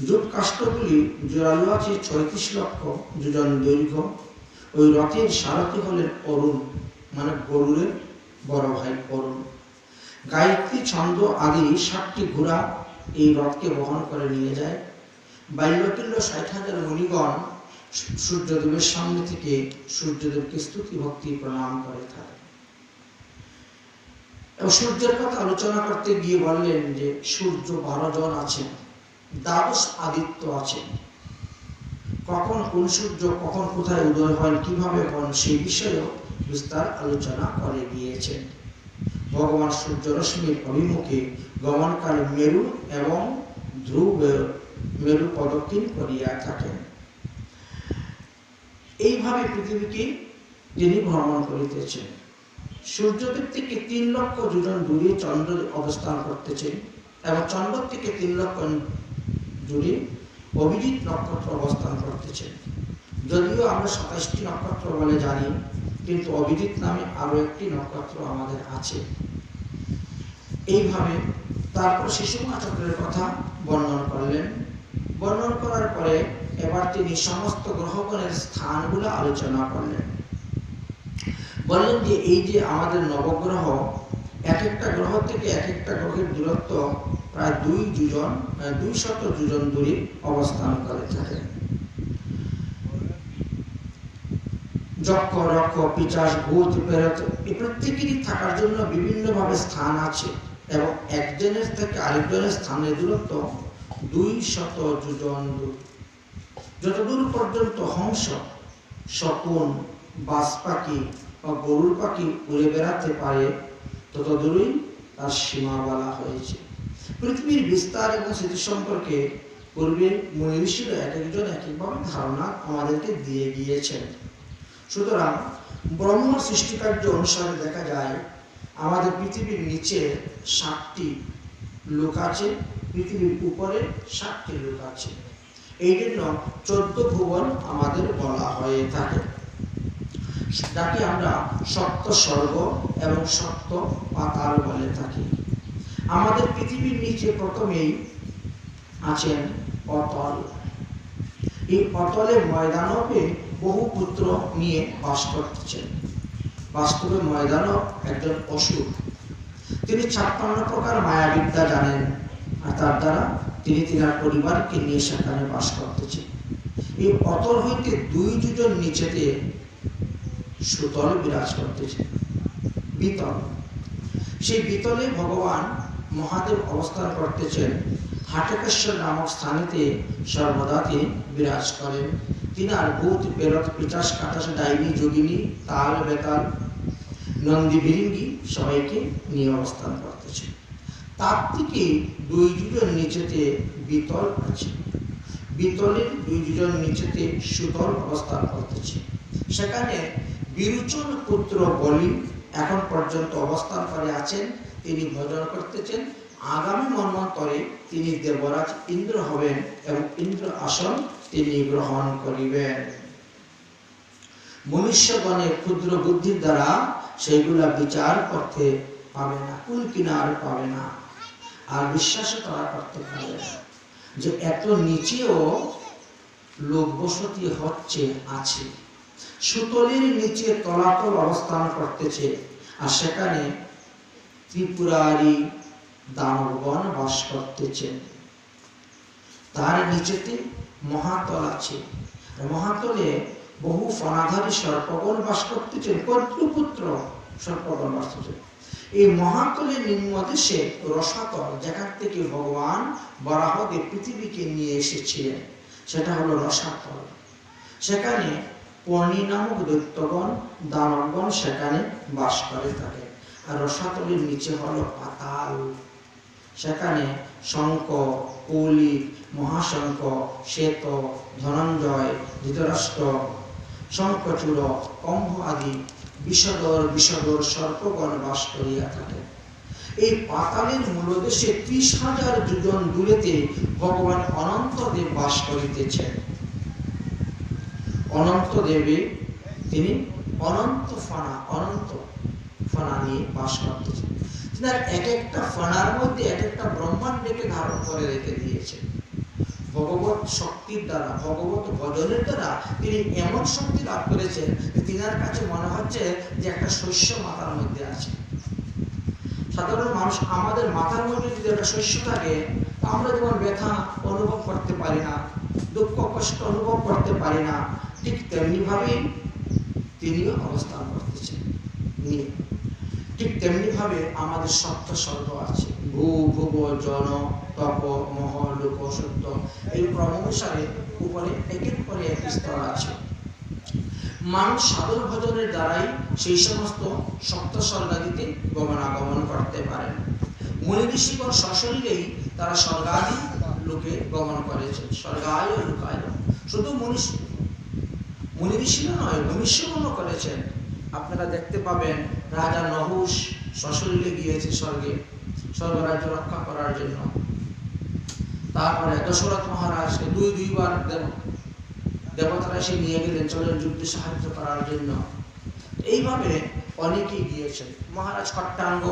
জুট কাষ্ঠগুলি জোরালো আছে 36 লক্ষ যোজন দৈর্ঘ্য। ওই রথের সারথি হলেন অরুণ, মানে গরুরের বড় ভাই অরুণ। গায়ত্রী ছন্দ আদি 60টি ঘোড়া এই রথকে বহন করে নিয়ে যায়। বাল্যতুল্য 60,000 মুনিগণ সূর্যদেবের সামনে থেকে সূর্যদেবকে স্তুতি ভক্তি প্রণাম করে থাকে। সূর্যের কথা আলোচনা করতে গিয়ে বললেন যে সূর্য 12 জন আছেন, দ্বাদশ আদিত্য আছেন। কখন কোন সূর্য কখন কোথায় উদয় হয়, কিভাবে হন, সেই বিষয়েও বিস্তার আলোচনা করে গিয়েছেন। ভগবান সূর্য রশ্মির অভিমুখে গমনকালে মেরু এবং ধ্রুব মেরু প্রদক্ষিণ করিয়া থাকেন। এইভাবে পৃথিবীকে তিনি ভ্রমণ করিতেছেন। সূর্যদেব থেকে 3 লক্ষ যোজন দূরে চন্দ্র অবস্থান করতেছেন এবং চন্দ্র থেকে 3 লক্ষ দূরে অভিজিৎ নক্ষত্র অবস্থান করতেছেন। যদিও আমরা 27টি নক্ষত্র বলে জানি, কিন্তু অভিজিৎ নামে আরো একটি নক্ষত্র আমাদের আছে। এইভাবে তারপর শিশুমা চক্রের কথা বর্ণনা করলেন। বর্ণনা করার পরে এবার তিনি সমস্ত গ্রহগণের স্থানগুলো আলোচনা করলেন। বললেন যে এই যে আমাদের নবগ্রহ, এক একটা গ্রহ থেকে এক একটা গ্রহের দূরত্ব প্রায় 200 যোজন দূরে অবস্থান করে থাকে। যক্ষ, রক্ষ, পিচাস, ভূত, প্রেত এই প্রত্যেকেরই থাকার জন্য বিভিন্নভাবে স্থান আছে এবং একজনের থেকে আরেকজনের স্থানের দূরত্ব 200 যোজন দূর। যতদূর পর্যন্ত হংস, শকুন, বাজ পাখি বা গরুর পাখি উড়ে বেড়াতে পারে তত দূরেই তার সীমা বলা হয়েছে। পৃথিবীর বিস্তার এবং স্মৃতি সম্পর্কে পূর্বে মুনি ঋষিরা এক একজন এক একভাবে ধারণা আমাদেরকে দিয়ে গিয়েছেন। সুতরাং ব্রহ্ম সৃষ্টিকার্য অনুসারে দেখা যায় আমাদের পৃথিবীর নিচে 7টি লোক আছে, পৃথিবীর উপরে 7টি লোক আছে। এই জন্য 14 ভুবন আমাদের বলা হয়ে থাকে, যাকে আমরা সপ্ত স্বর্গ এবং সপ্ত পাতাল বলে থাকি। আমাদের পৃথিবীর নিচে প্রথমেই আছেন অতল। এই অতলে ময়দানবে বহু পুত্র নিয়ে বাস করতেছেন। বাস্তবে ময়দানব একজন অসুর। তিনি 56 প্রকার মায়াবিদ্যা জানেন আর তার দ্বারা তিনি তার পরিবারকে নিয়ে সেখানে বাস করতেছেন। এই অতল হইতে 2 যোজন নিচেতে সুতল বিরাজ করতেছে, বিতল। সেই বিতলে ভগবান মহাদেব অবস্থান করতেছেন। হাটকেশ্বর নামক স্থানেতে সর্বদা তিনি বিরাজ করেন। তিনি আর ভূত, প্রেত, পিশাচ, কাটাস, ডাইনি, যোগিনী, তাল, বেতাল নন্দী ভিরিঙ্গি সবাইকে নিয়ে অবস্থান করতেছে। তার থেকে 2 যোজন নিচেতে বিতল আছে, বিতলের 2 যোজন নিচেতে সুতল অবস্থান করতেছে। সেখানে বিরোচন পুত্র বলি এখন পর্যন্ত অবস্থান করে আছেন, তিনি ভজন করতেছেন। আগামী মন্বন্তরে তিনি দেবরাজ ইন্দ্র হবেন এবং ইন্দ্র আসন তিনি গ্রহণ করিবেন। মনুষ্যগণের ক্ষুদ্র বুদ্ধির দ্বারা সেগুলা বিচার করতে পাবে না, কুল কিনার পাবে না, আর বিশ্বাস তারা করতে পারবে না যে এত নিচেও লোক বসতি হচ্ছে আছে। সুতলের নিচে তলাতল অবস্থান করতেছে, আর সেখানে ত্রিপুরারি দানবগণ বাস করতেছেন। তার নিচেতে মহাতল আছে, মহাতলে বহু ফণাধারী সর্পগণ বাস করতেছেন, কর্তৃপুত্র সর্পগণ বাস করতেছেন। এই মহাতলের নিম্নদেশে রসাতল, যেখান থেকে ভগবান বরাহদেব পৃথিবীকে নিয়ে এসেছিলেন, সেটা হলো রসাতল। সেখানে পর্ণী নামক দৈত্যগণ দানবগণ সেখানে বাস করে থাকে। আর রসাতলের নিচে হলো পাতাল, সেখানে শঙ্খ, কৌলিক, মহাশঙ্খ, শ্বেত, ধনঞ্জয়, ধৃতরাষ্ট্র, শঙ্খচূড়, কম্ভ আদি বিষধর সর্পগণ বাস করিয়া থাকে। এই পাতালের মূলদেশে 30,000 যোজন দূরেতে ভগবান অনন্তদেব বাস করিতেছেন। অনন্তদেবে তিনি অনন্ত ফণা নিয়ে বাস করতেছেন। তিনার এক একটা ফণার মধ্যে এক একটা ব্রহ্মাণ্ডকে ধারণ করে রেখে দিয়েছেন। ভগবত শক্তির দ্বারা, ভগবত ভজনের দ্বারা তিনি এমন শক্তি লাভ করেছেন যে তিনার কাছে মনে হচ্ছে যে একটা শস্য মাথার মধ্যে আছে। সাধারণ মানুষ, আমাদের মাথার মধ্যে যদি একটা শস্য থাকে, আমরা যেমন ব্যথা অনুভব করতে পারি না, দুঃখ কষ্ট অনুভব করতে পারি না, ঠিক তেমনি ভাবে তিনিও অবস্থান করতেছেন। ঠিক তেমনি ভাবে আমাদের সপ্ত স্বর্গ আছে, ভূ ভুব জন তপ মহ লোক সত্য, এই ক্রম অনুসারে উপরে একের পরে এক স্তর আছে। মানুষ সাধন ভজনের দ্বারাই সেই সমস্ত সপ্ত স্বর্গাদিতে গমনাগমন করতে পারেন। মুনি ঋষিগণ সশরীরেই তারা স্বর্গাদি লোকে গমন করেছেন, স্বর্গায় লোকায়। শুধু মুনি ঋষিরা নয়, মনুষ্যগণও করেছেন। আপনারা দেখতে পাবেন রাজা নহুষ সশরীরে গিয়েছে স্বর্গে, স্বর্গরাজ্য রক্ষা করার জন্য। তারপরে দশরথ মহারাজকে দুইবার দেবতারা এসে নিয়ে গেলেন, চলেন যুদ্ধে সাহায্য করার জন্য। এইভাবে অনেকেই গিয়েছেন। মহারাজ খট্টাঙ্গ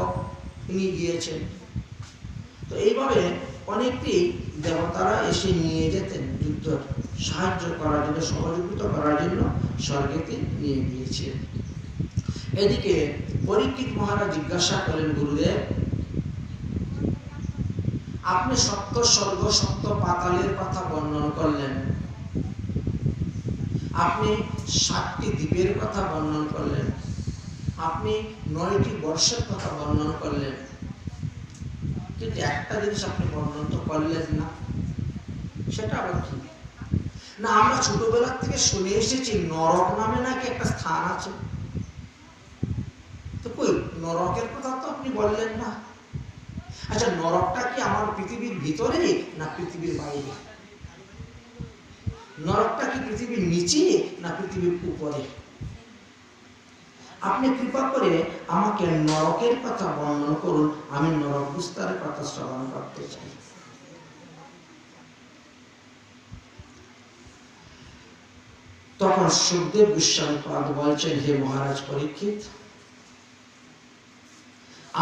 তিনি গিয়েছেন। তো এইভাবে অনেকেই দেবতারা এসে নিয়ে যেতেন যুদ্ধ সাহায্য করার জন্য, সহযোগিতা করার জন্য স্বর্গেতে নিয়ে গিয়েছেন। এদিকে পরীক্ষিত মহারাজ জিজ্ঞাসা করেন, গুরুদেব আপনি সপ্ত স্বর্গ সপ্ত পাতালের কথা বর্ণন করলেন, আপনি 7টি দ্বীপের কথা বর্ণন করলেন, আপনি 9টি বর্ষের কথা বর্ণন করলেন, কিন্তু একটা জিনিস আপনি বর্ণন তো করলেন না। সেটা আবার কি? না, আমরা ছোটবেলা থেকে শুনে এসেছি নরক নামে নাকি একটা স্থান আছে। তো কই নরকের কথা তো আপনি বললেন না। আচ্ছা, নরকটা কি আমার পৃথিবীর ভিতরে না পৃথিবীর বাইরে? নরকটা কি পৃথিবীর নিচে না পৃথিবীর উপরে? আপনি কৃপা করে আমাকে নরকের কথা বর্ণন করুন, আমি নরক বিস্তারের কথা শ্রবণ করতে চাই। তখন সুখদেব গোস্বামী পাদ বলছেন, হে মহারাজ পরীক্ষিত,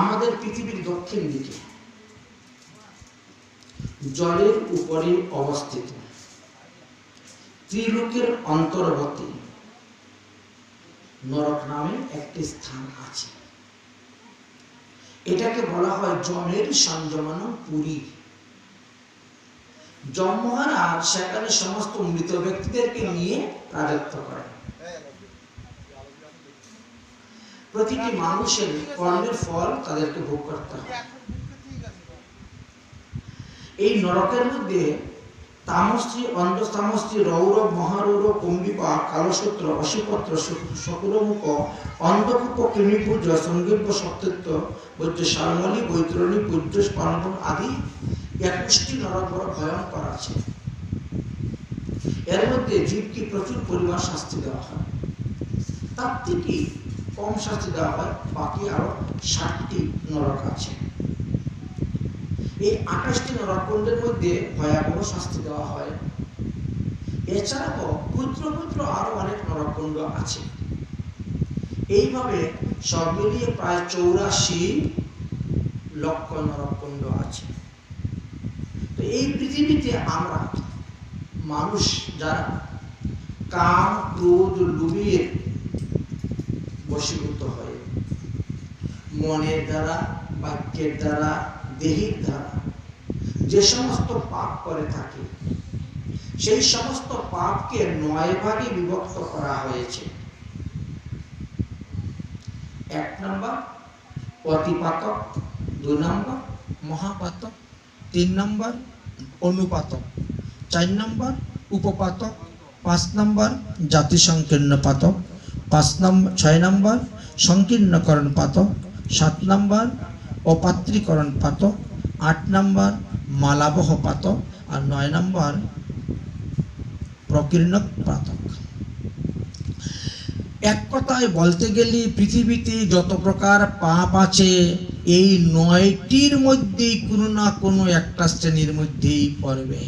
আমাদের পৃথিবীর দক্ষিণ দিকে জলের উপরে অবস্থিত ত্রিলোকের অন্তর্বর্তী নরক নামে একটি স্থান আছে। এটাকে বলা হয় যমের সংযমন পুরী। যম মহারাজ সেখানে সমস্ত মৃত ব্যক্তিদেরকে নিয়ে রাজত্ব করেন। প্রতিটি মানুষের কর্মের ফল তাদেরকে ভোগ করতে হয়। এই নরকের মধ্যে তামস্ত্রী, অন্ধস্তামস্ত্রী, রৌরব, মহারৌরব, কুম্ভিপা, কালসূত্র, অশিপত্র, শকুরমুখ, অন্ধকূপ, কৃমিপুজ, সঙ্গীব্য, সপ্তত্ব, বৈদ্য শালমলি, বৈতরণী, পূজ্য, পানবন আদি 21টি নরক বড় ভয়ঙ্কর আছে। এর মধ্যে জীবকে প্রচুর পরিমাণ শাস্তি দেওয়া হয়, তার থেকে কম শাস্তি দেওয়া হয় বাকি আরো 60টি নরক আছে। এই 28টি নরককুণ্ডের মধ্যে ভয়াবহ শাস্তি দেওয়া হয়। এছাড়াও ক্ষুদ্র ক্ষুদ্র আরো অনেক নরককুণ্ড আছে। এইভাবে সব মিলিয়ে প্রায় 84 লক্ষ নরককুণ্ড আছে। তো এই পৃথিবীতে আমরা মানুষ যারা কাম, ক্রোধ, লোভের বশীভূত হয়ে মনের দ্বারা, বাক্যের দ্বারা, দেহের দ্বারা যে সমস্ত পাপ করে থাকে, সেই সমস্ত পাপকে 9 ভাগে বিভক্ত করা হয়েছে। 1 নম্বর অতিপাতক, 2 নম্বর মহাপাতক, 3 নম্বর অনুপাতক, 4 নম্বর উপপাতক, 5 নম্বর জাতি সংকীর্ণ পাতক, 6 নম্বর সংকীর্ণকরণ পাতক, 7 নম্বর অপাত্রীকরণ পাতক, 8 নম্বর মালাবহ পাতক, আর 9 নম্বর প্রকীর্ণক পাতক। এক কথায় বলতে গেলে পৃথিবীতে যত প্রকার পাপ আছে, এই 9টির মধ্যেই কোনো না কোনো একটা শ্রেণীর মধ্যেই পড়বে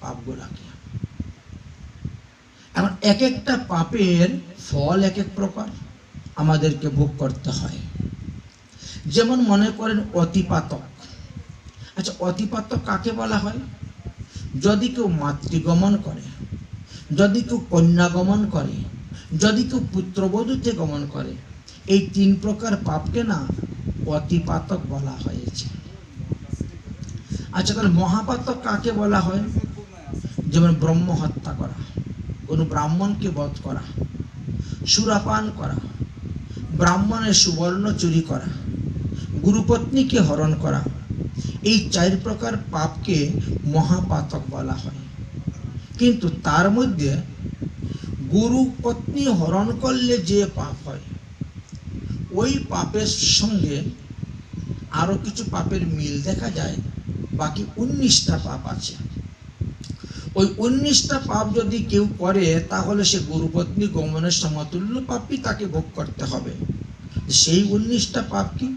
পাপগুলাকে। এখন এক একটা পাপের ফল এক এক প্রকার আমাদেরকে ভোগ করতে হয়। যেমন মনে করেন অতিপাতক। আচ্ছা, অতিপাতক কাকে বলা হয়? যদি কেউ মাতৃগমন করে, যদি কেউ কন্যাগমন করে, যদি কেউ পুত্রবধূতে গমন করে, এই 3 প্রকার পাপকে না অতিপাতক বলা হয়েছে। আচ্ছা, তাহলে মহাপাতক কাকে বলা হয়? যেমন ব্রহ্ম হত্যা করা, কোন ব্রাহ্মণকে বধ করা, সুরাপান করা, ব্রাহ্মণের সুবর্ণ চুরি করা, গুরুপত্নীকে হরণ করা, এই 4 প্রকার পাপকে মহাপাতক বলা হয়। কিন্তু তার মধ্যে গুরুপত্নী হরণ করলে যে পাপ হয়, ওই পাপের সঙ্গে আরো কিছু পাপের মিল দেখা যায়। বাকি 19টা পাপ আছে। ওই 19টা পাপ যদি কেউ করে, তাহলে সে গুরুপত্নী গমনের সমতুল্য পাপই তাকে ভোগ করতে হবে। সেই 19টা পাপ কি?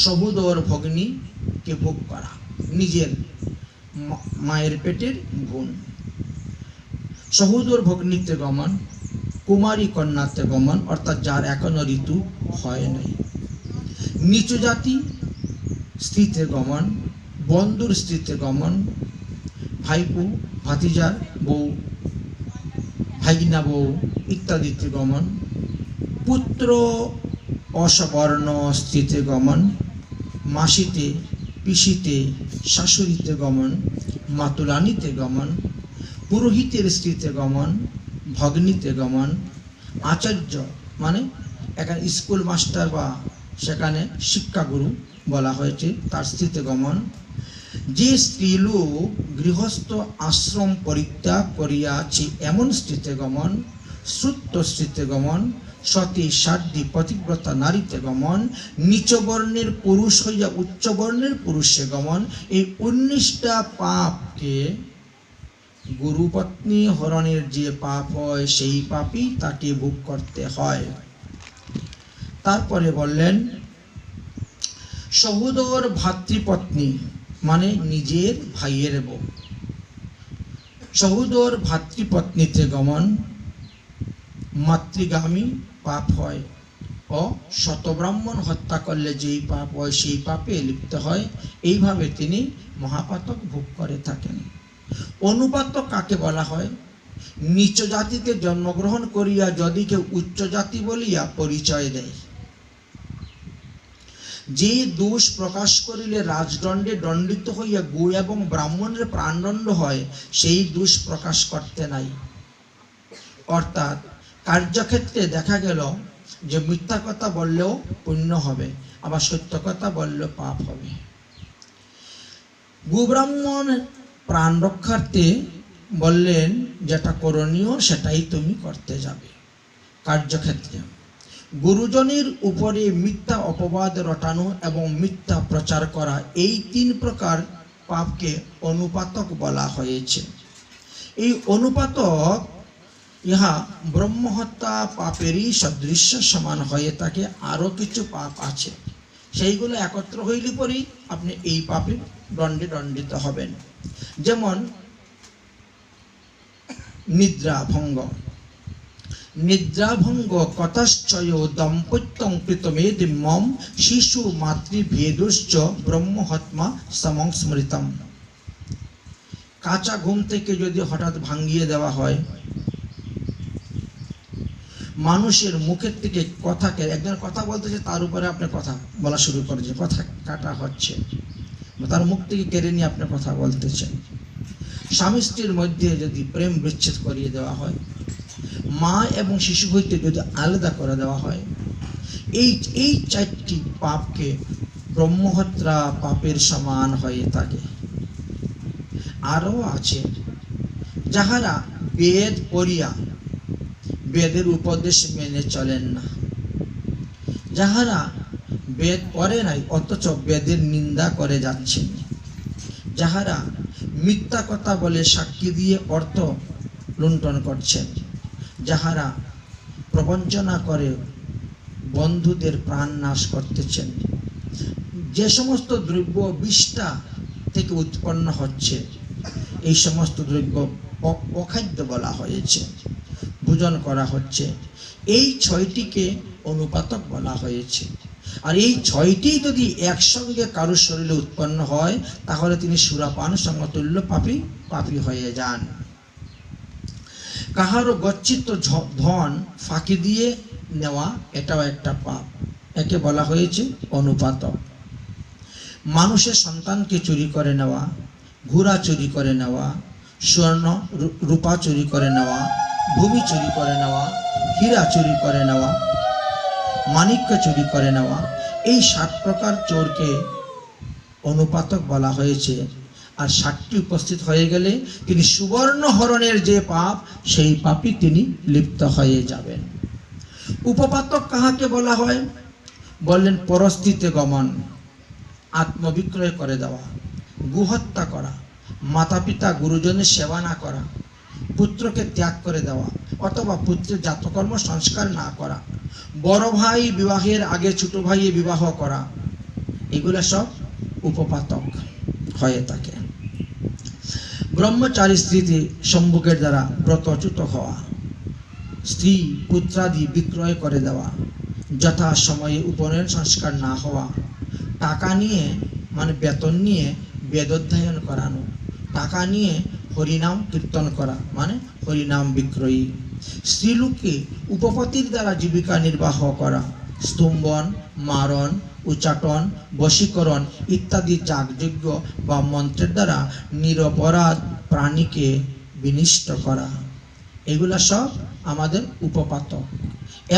সহোদর ভগ্নীকে ভোগ করা, নিজের মায়ের পেটের বোন, সহোদর ভগ্নীতে গমন, কুমারী কন্যাতে গমন অর্থাৎ যার এখনো ঋতু হয় নাই, নিচু জাতি স্ত্রীতে গমন, বন্ধুর স্ত্রীতে গমন, ভাইপো ভাতিজার বউ, ভাগিনা বউ ইত্যাদিতে গমন, পুত্র অসবর্ণ স্ত্রীতে গমন, মাসিতে, পিসিতে, শাশুড়িতে গমন, মাতুলানিতে গমন, পুরোহিতের স্ত্রীতে গমন, ভগ্নীতে গমন, আচার্য মানে এখানে স্কুল মাস্টার বা সেখানে শিক্ষাগুরু বলা হয়েছে, তার স্ত্রীতে গমন, যে স্ত্রীলোক গৃহস্থ আশ্রম পরিত্যাগ করিয়াছে এমন স্ত্রীতে গমন, শ্রুত স্ত্রীতে গমন, সতী সাধ্বী পতিব্রতা নারীতে গমন, নিচ বর্ণের পুরুষ হইয়া উচ্চ বর্ণের পুরুষে গমন। এই 19টা পাপকে গুরুপত্নী হরণের যে পাপ হয়, সেই পাপই তাকে ভোগ করতে হয়। তারপরে বললেন সহোদর ভাতৃপত্নী মানে নিজের ভাইয়ের বউ, সহোদর ভাতৃপত্নীতে গমন, মাতৃগামী পাপ হয়। ও শতব্রাহ্মণ হত্যা করলে যেই পাপ হয়, সেই পাপে লিপ্ত হয়। এইভাবে তিনি মহাপাতক ভোগ করে থাকেন। অনুপাতক কাকে বলা হয়? নিচ জাতিতে জন্মগ্রহণ করিয়া যদি কেউ উচ্চ জাতি বলিয়া পরিচয় দেয়, যে দোষ প্রকাশ করিলে রাজদণ্ডে দণ্ডিত হইয়া গো এবং ব্রাহ্মণের প্রাণদণ্ড হয়, সেই দোষ প্রকাশ করতে নাই। অর্থাৎ কার্যক্ষেত্রে দেখা গেল যে মিথ্যা কথা বললেও পুণ্য হবে, আবার সত্য কথা বললেও পাপ হবে। গোব্রাহ্মণ প্রাণ রক্ষার্থে বললেন যেটা করণীয় সেটাই তুমি করতে যাবে কার্যক্ষেত্রে। গুরুজনের উপরে মিথ্যা অপবাদ রটানো এবং মিথ্যা প্রচার করা, এই 3 প্রকার পাপকে অনুপাতক বলা হয়েছে। এই অনুপাতক ইহা ব্রহ্মহত্যা পাপেরই সদৃশ্য সমান হয়ে থাকে। আরও কিছু পাপ আছে, সেইগুলো একত্র হইলে পরেই আপনি এই পাপে দণ্ডে দণ্ডিত হবেন। যেমন নিদ্রাভঙ্গ। নিদ্রাভঙ্গ কথাশ্চয় দম্পত্যং কৃতমেদিমম শিশু মাতৃভেদশ্চ ব্রহ্মহত্মা সমংস্মৃতম। কাঁচা ঘুম থেকে যদি হঠাৎ ভাঙিয়ে দেওয়া হয়, মানুষের মুখের থেকে কথাকে, একজন কথা বলতেছে তার উপরে আপনি কথা বলা শুরু করেছে, কথা কাটা হচ্ছে, তার মুখ থেকে কেড়ে নিয়ে আপনি কথা বলতেছেন। স্বামী স্ত্রীর মধ্যে যদি প্রেম বিচ্ছেদ করিয়ে দেওয়া হয়, মা এবং শিশু হইতে যদি আলাদা করে দেওয়া হয়, এই 4টি পাপকে ব্রহ্মহত্যা পাপের সমান হয়ে থাকে। আরও আছে, যাহারা বেদ পড়িয়া বেদের উপদেশ মেনে চলেন না, যাহারা বেদ পড়ে নাই অথচ বেদের নিন্দা করে যাচ্ছেন, যাহারা মিথ্যা কথা বলে সাক্ষী দিয়ে অর্থ লুণ্ঠন করছেন, যাহারা প্রবঞ্চনা করে বন্ধুদের প্রাণ নাশ করতেছেন, যে সমস্ত দ্রব্য বিষ্ঠা থেকে উৎপন্ন হচ্ছে, এই সমস্ত দ্রব্য অখাদ্য বলা হয়েছে, ভোজন করা হচ্ছে, এই 6টিকে অনুপাতক বলা হয়েছে। আর এই 6টি যদি একসঙ্গে কারোর শরীরে উৎপন্ন হয়, তাহলে তিনি সুরাপান সমতুল্য পাপী হয়ে যান। কাহারও গচ্ছিত ধন ফাঁকি দিয়ে নেওয়া, এটাও একটা পাপ, একে বলা হয়েছে অনুপাতক। মানুষের সন্তানকে চুরি করে নেওয়া, ঘোড়া চুরি করে নেওয়া, স্বর্ণ রূপা চুরি করে নেওয়া, ভূমি চুরি করে নেওয়া, হীরা চুরি করে নেওয়া, মানিক্য চুরি করে নেওয়া, এই 7 প্রকার চোরকে অনুপাতক বলা হয়েছে। আর 7টি উপস্থিত হয়ে গেলে তিনি সুবর্ণ হরণের যে পাপ, সেই পাপই তিনি লিপ্ত হয়ে যাবেন। উপপাতক কাহাকে বলা হয়? বললেন পরস্থিতে গমন, আত্মবিক্রয় করে দেওয়া, গোহত্যা করা, মাতা পিতা গুরুজনের সেবা না করা, পুত্রকে ত্যাগ করে দেওয়া অথবা পুত্রের জাতকর্ম সংস্কার না করা, বড় ভাই বিবাহের আগে ছোট ভাইয়ে বিবাহ করা, এগুলো সব উপপাতক হয়ে থাকে। ব্রহ্মচারী স্ত্রীতে সম্ভোগের দ্বারা ব্রতচ্যুত হওয়া, স্ত্রী পুত্রাদি বিক্রয় করে দেওয়া, যথা সময়ে উপনয়ন সংস্কার না হওয়া, টাকা নিয়ে মানে বেতন নিয়ে বেদোধ্যায়ন করানো, টাকা নিয়ে হরিনাম কীর্তন করা মানে হরিনাম বিক্রয়ী, স্ত্রীলোককে উপপতির দ্বারা জীবিকা নির্বাহ করা, স্তম্ভন, মারণ, উচ্চাটন, বশীকরণ ইত্যাদি যাগযজ্ঞ বা মন্ত্রের দ্বারা নিরপরাধ প্রাণীকে বিনিষ্ট করা, এগুলা সব আমাদের উপপাতক।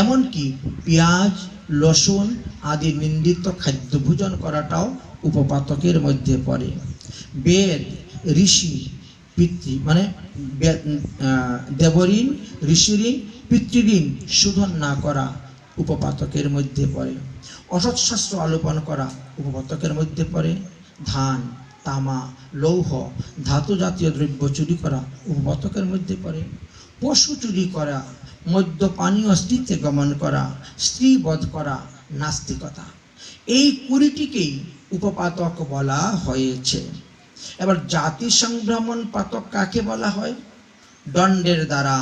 এমনকি পেঁয়াজ, লসুন আদি নিন্দিত খাদ্য ভোজন করাটাও উপপাতকের মধ্যে পড়ে। বেদ, ঋষি, পিতৃ মানে দেবঋণ, ঋষিঋণ, পিতৃঋণ শোধন না করা উপপাতকের মধ্যে পড়ে। অসৎশাস্ত্র আলোপন করা উপপাতকের মধ্যে পড়ে। ধান, তামা, লৌহ, ধাতু জাতীয় দ্রব্য চুরি করা উপপাতকের মধ্যে পড়ে। পশু চুরি করা, মদ্যপানীয় স্ত্রীতে গমন করা, স্ত্রী বধ করা, নাস্তিকতা, এই 20টিকেই উপপাতক বলা হয়েছে। এবার জাতি সংভ্রমণ পাতক কাকে বলা হয়? দণ্ডের দ্বারা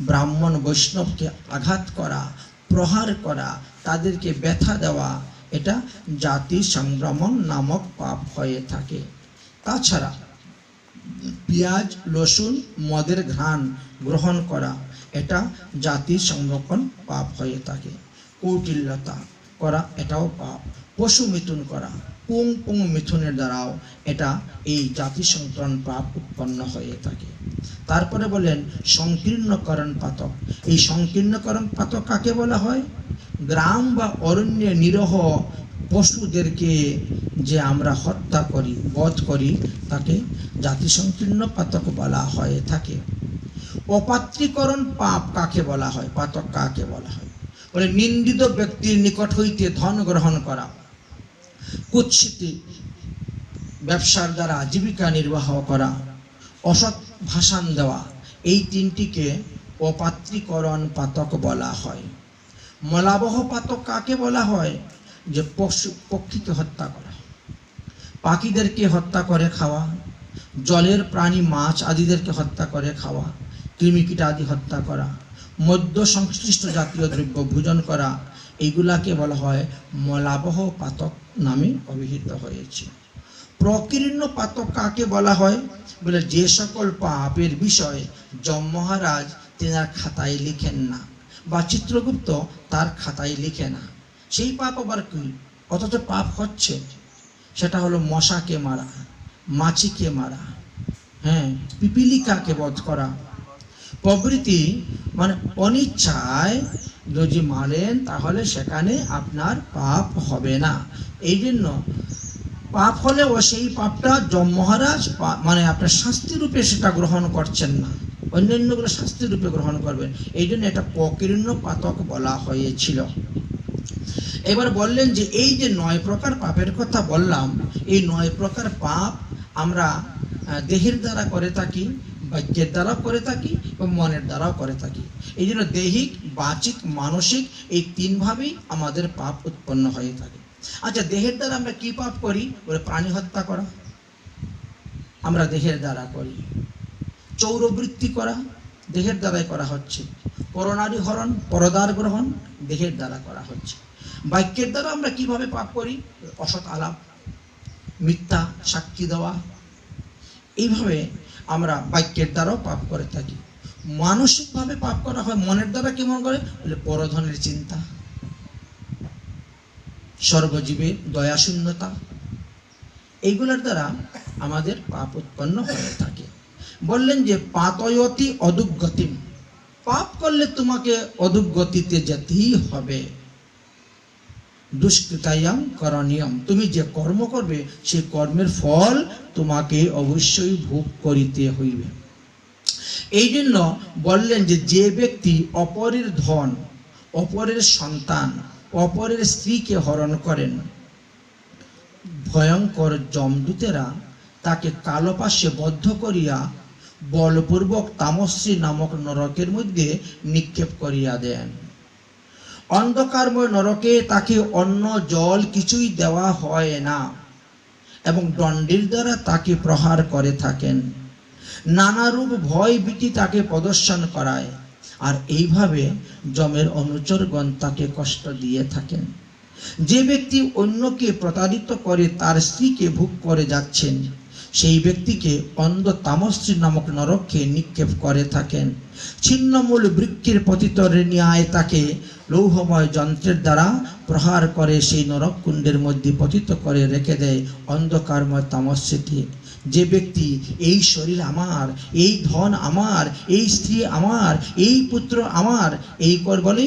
ব্রাহ্মণ বৈষ্ণবকে আঘাত করা, প্রহার করা, তাদেরকে ব্যথা দেওয়া, এটা জাতি সংভ্রমণ নামক পাপ হয়ে থাকে। তাছাড়া পেঁয়াজ, লসুন, মদের ঘ্রাণ গ্রহণ করা, এটা জাতি সংরক্ষণ পাপ হয়ে থাকে। কৌটিল্যতা করা, এটাও পাপ। পশু মিথুন করা, পুং মিথুনের দ্বারাও এটা এই জাতি সংক্রান্ত পাপ উৎপন্ন হয়ে থাকে। তারপরে বলেন সংকীর্ণকরণ পাতক। এই সংকীর্ণকরণ পাতক কাকে বলা হয়? গ্রাম বা অরণ্যে নিরহ পশুদেরকে যে আমরা হত্যা করি, বধ করি, তাকে জাতি সংকীর্ণ পাতক বলা হয়ে থাকে। অপাত্রীকরণ পাপ কাকে বলা হয়, পাতক কাকে বলা হয়? বলে নিন্দিত ব্যক্তির নিকট হইতে ধন গ্রহণ করা, কুৎসিত ব্যবসার দ্বারা জীবিকা নির্বাহ করা, অসৎ ভাষণ দেওয়া, এই তিনটিকে অপাত্রীকরণ পাতক বলা হয়। মলাবহ পাতক কাকে বলা হয়? যে পশু পক্ষীকে হত্যা করা, পাখিদেরকে হত্যা করে খাওয়া, জলের প্রাণী মাছ আদিদেরকে হত্যা করে খাওয়া, কৃমিকীট আদি হত্যা করা, মদ্য সংশ্লিষ্ট জাতীয় দ্রব্য ভোজন করা, এইগুলাকে বলা হয় মলাবহ পাতক নামে অভিহিত হয়েছে। প্রকীর্ণ পাতক কাকে বলা হয়? বলে যে সকল পাপের বিষয় যম মহারাজ তেনার খাতায় লিখেন না, বা চিত্রগুপ্ত তার খাতায় লিখে না, সেই পাপ আবার কি? অথচ পাপ হচ্ছে। সেটা হলো মশাকে মারা, মাছিকে মারা, পিপিলিকাকে বধ করা প্রভৃতি। মানে অনিচ্ছায় যদি মারেন তাহলে সেখানে আপনার পাপ হবে না। এই জন্য পাপ হলেও সেই পাপটা যম মহারাজ মানে আপনার শাস্তি রূপে সেটা গ্রহণ করছেন না, অন্যান্যগুলো শাস্তি রূপে গ্রহণ করবেন। এই জন্য এটা প্রকীর্ণ পাতক বলা হয়েছিল। এবার বললেন যে এই যে 9 প্রকার পাপের কথা বললাম, এই 9 প্রকার পাপ আমরা দেহের দ্বারা করে থাকি, বাক্যের দ্বারাও করে থাকি এবং মনের দ্বারাও করে থাকি। এই জন্য দৈহিক, বাচিক, মানসিক এই 3 ভাবেই আমাদের পাপ উৎপন্ন হয়ে থাকে। আচ্ছা, দেহের দ্বারা আমরা কি পাপ করি? বলে প্রাণী হত্যা করা আমরা দেহের দ্বারা করি, চৌরবৃত্তি করা দেহের দ্বারাই করা হচ্ছে, পরনারী হরণ, পরদার গ্রহণ দেহের দ্বারা করা হচ্ছে। বাক্যের দ্বারা আমরা কিভাবে পাপ করি? অসৎ আলাপ, মিথ্যা সাক্ষী দেওয়া, এইভাবে আমরা বাক্যের দ্বারাও পাপ করে থাকি। মানসিকভাবে পাপ করা হয় মনের দ্বারা। কেমন করে? বলে পরধনের চিন্তা, সর্বজীবের দয়াশূন্যতা, এইগুলোর দ্বারা আমাদের পাপ উৎপন্ন হয়ে থাকে। বললেন যে পাতয়তি অদুগতিম, পাপ করলে তোমাকে অদুগতিতে যেতেই হবে। দুষ্কৃতায়াম করণীয়ম, তুমি যে কর্ম করবে সেই কর্মের ফল তোমাকে অবশ্যই ভোগ করিতে হইবে। এই জন্য বললেন যে যে ব্যক্তি অপরের ধন, অপরের সন্তান, অপরের স্ত্রীকে হরণ করেন, ভয়ঙ্কর যমদূতেরা তাকে কালপাশে বদ্ধ করিয়া বলপূর্বক তামস্রী নামক নরকের মধ্যে নিক্ষেপ করিয়া দেন। অন্ধকারময় নরকে তাকে অন্ন জল কিছুই দেওয়া হয় না এবং দণ্ডের দ্বারা তাকে প্রহার করে থাকেন। নানারূপ ভয় ভীতি তাকে প্রদর্শন করায়, আর এইভাবে যমের অনুচরগণ তাকে কষ্ট দিয়ে থাকেন। যে ব্যক্তি অন্যকে প্রতারিত করে তার স্ত্রীকে ভোগ করে যাচ্ছেন, সেই ব্যক্তিকে অন্ধ তামস্রী নামক নরকে নিক্ষেপ করে থাকেন। ছিন্নমূল বৃক্ষের পতিত ন্যায় তাকে লৌহময় যন্ত্রের দ্বারা প্রহার করে সেই নরক কুণ্ডের মধ্যে পতিত করে রেখে দেয় অন্ধকারময় তামস্রীতে। যে ব্যক্তি এই শরীর আমার, এই ধন আমার, এই স্ত্রী আমার, এই পুত্র আমার, এই কর বলে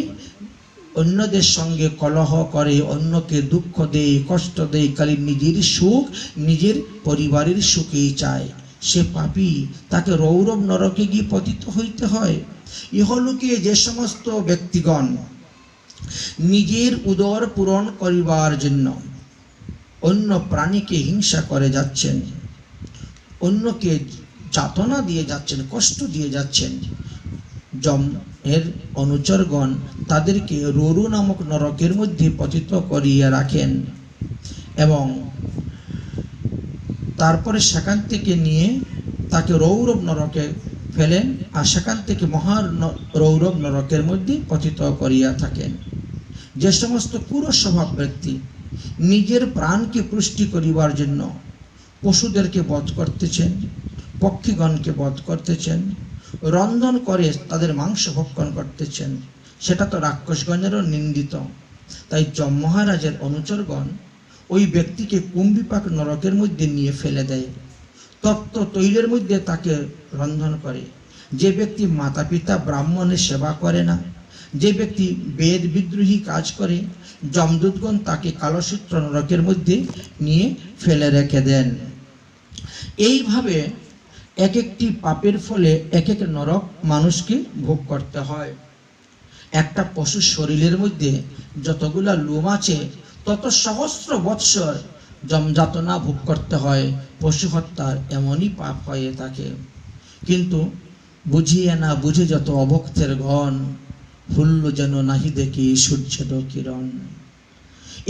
অন্যদের সঙ্গে কলহ করে, অন্যকে দুঃখ দেয়, কষ্ট দেয়, খালি নিজের সুখ, নিজের পরিবারের সুখেই চায়, সে পাপী। তাকে রৌরব নরকে গিয়ে পতিত হইতে হয়। ইহলোকে যে সমস্ত ব্যক্তিগণ নিজের উদর পূরণ করিবার জন্য অন্য প্রাণীকে হিংসা করে যাচ্ছেন, অন্যকে যাতনা দিয়ে যাচ্ছেন, কষ্ট দিয়ে যাচ্ছেন, যমের অনুচরগণ তাদেরকে রোরু নামক নরকের মধ্যে পতিত করিয়া রাখেন এবং তারপরে সেখান থেকে নিয়ে তাকে রৌরব নরকে ফেলেন, আর সেখান থেকে মহা রৌরব নরকের মধ্যে পতিত করিয়া থাকেন। যে সমস্ত পুরো স্বভাব ব্যক্তি নিজের প্রাণকে পুষ্টি করিবার জন্য পশুদেরকে বধ করতেছেন, পক্ষীগণকে বধ করতেছেন, রন্ধন করে তাদের মাংস ভক্ষণ করতেছেন, সেটা তো রাক্ষসগণেরও নিন্দিত। তাই যম মহারাজের অনুচরগণ ওই ব্যক্তিকে কুম্ভিপাক নরকের মধ্যে নিয়ে ফেলে দেয়, তপ্ত তৈলের মধ্যে তাকে রন্ধন করে। যে ব্যক্তি মাতা পিতা ব্রাহ্মণের সেবা করে না, যে ব্যক্তি বেদ বিদ্রোহী কাজ করে, যমদূতগণ তাকে কালসূত্র নরকের মধ্যে নিয়ে ফেলে রেখে দেন। এইভাবে এক একটি পাপের ফলে এক এক নরক মানুষকে ভোগ করতে হয়। একটা পশুর শরীরের মধ্যে যতগুলা লোম আছে তত সহস্র বৎসর যমযাতনা ভোগ করতে হয়। পশু হত্যার এমনই পাপ হয়ে থাকে। কিন্তু বুঝিয়ে না বুঝে যত অভক্তের গণ, হুল্ল যেন নাহি দেখি সূর্যের কিরণ।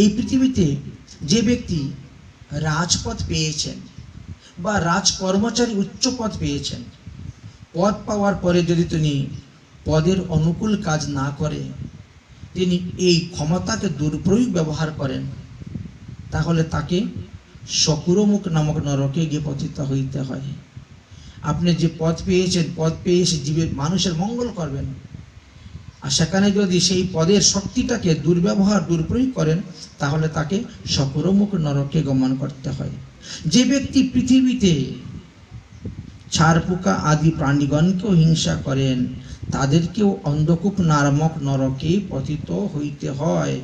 এই পৃথিবীতে যে ব্যক্তি রাজপদ পেয়েছেন বা রাজকর্মচারী উচ্চ পদ পেয়েছেন, পদ পাওয়ার পরে যদি তিনি পদের অনুকূল কাজ না করে, তিনি এই ক্ষমতাকে দুর্প্রয়োগ ব্যবহার করেন, তাহলে তাকে শকুরমুখ নামক নরকে গিয়ে পতিত হইতে হয়। আপনি যে পদ পেয়েছেন, পদ পেয়ে এসে জীবের মানুষের মঙ্গল করবেন, আর সেখানে যদি সেই পদের শক্তিটাকে দুর্ব্যবহার দুর্প্রয়োগ করেন, তাহলে তাকে শকুরমুখ নরকে গমন করতে হয়। যে ব্যক্তি পৃথিবীতে ছারপোকা আদি প্রাণীগণকেও হিংসা করেন, তাদেরকেও অন্ধকূপ নামক নরকে পতিত হইতে হয়।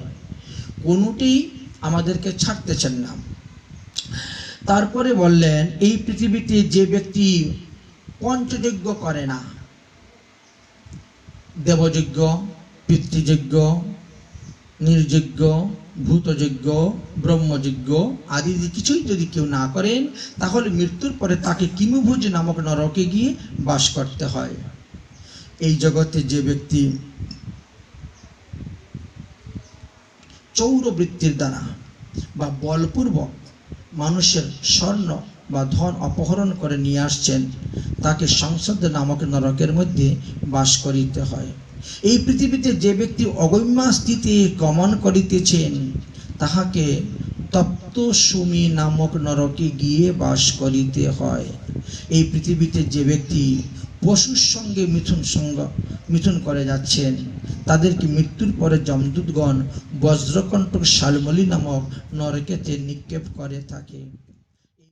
কোনটি আমাদেরকে ছাড়তেছেন না। তারপরে বললেন, এই পৃথিবীতে যে ব্যক্তি পঞ্চযজ্ঞ করে না, দেবযজ্ঞ, পিতৃযজ্ঞ, নির্যজ্ঞ, ভূতযজ্ঞ, ব্রহ্মযজ্ঞ আদি কিছুই যদি কেউ না করেন, তাহলে মৃত্যুর পরে তাকে কিমুভুজ নামক নরকে গিয়ে বাস করতে হয়। এই জগতে যে ব্যক্তি চৌরবৃত্তির দ্বারা বা বলপূর্বক মানুষের স্বর্ণ বা ধন অপহরণ করে নিয়ে আসছেন, তাকে সংসদ নামক নরকের মধ্যে বাস করিতে হয়। এই পৃথিবীতে যে ব্যক্তি অগম্যাস্থিতে গমন করিতেছেন, তাহাকে তপ্ত সুমি নামক নরকে গিয়ে বাস করিতে হয়। এই পৃথিবীতে যে ব্যক্তি পশুর সঙ্গে মিথুন করে যাচ্ছেন, তাদেরকে মৃত্যুর পরে যমদূতগণ বজ্রকণ্টক শালমলী নামক নরকেতে নিক্ষেপ করে থাকে।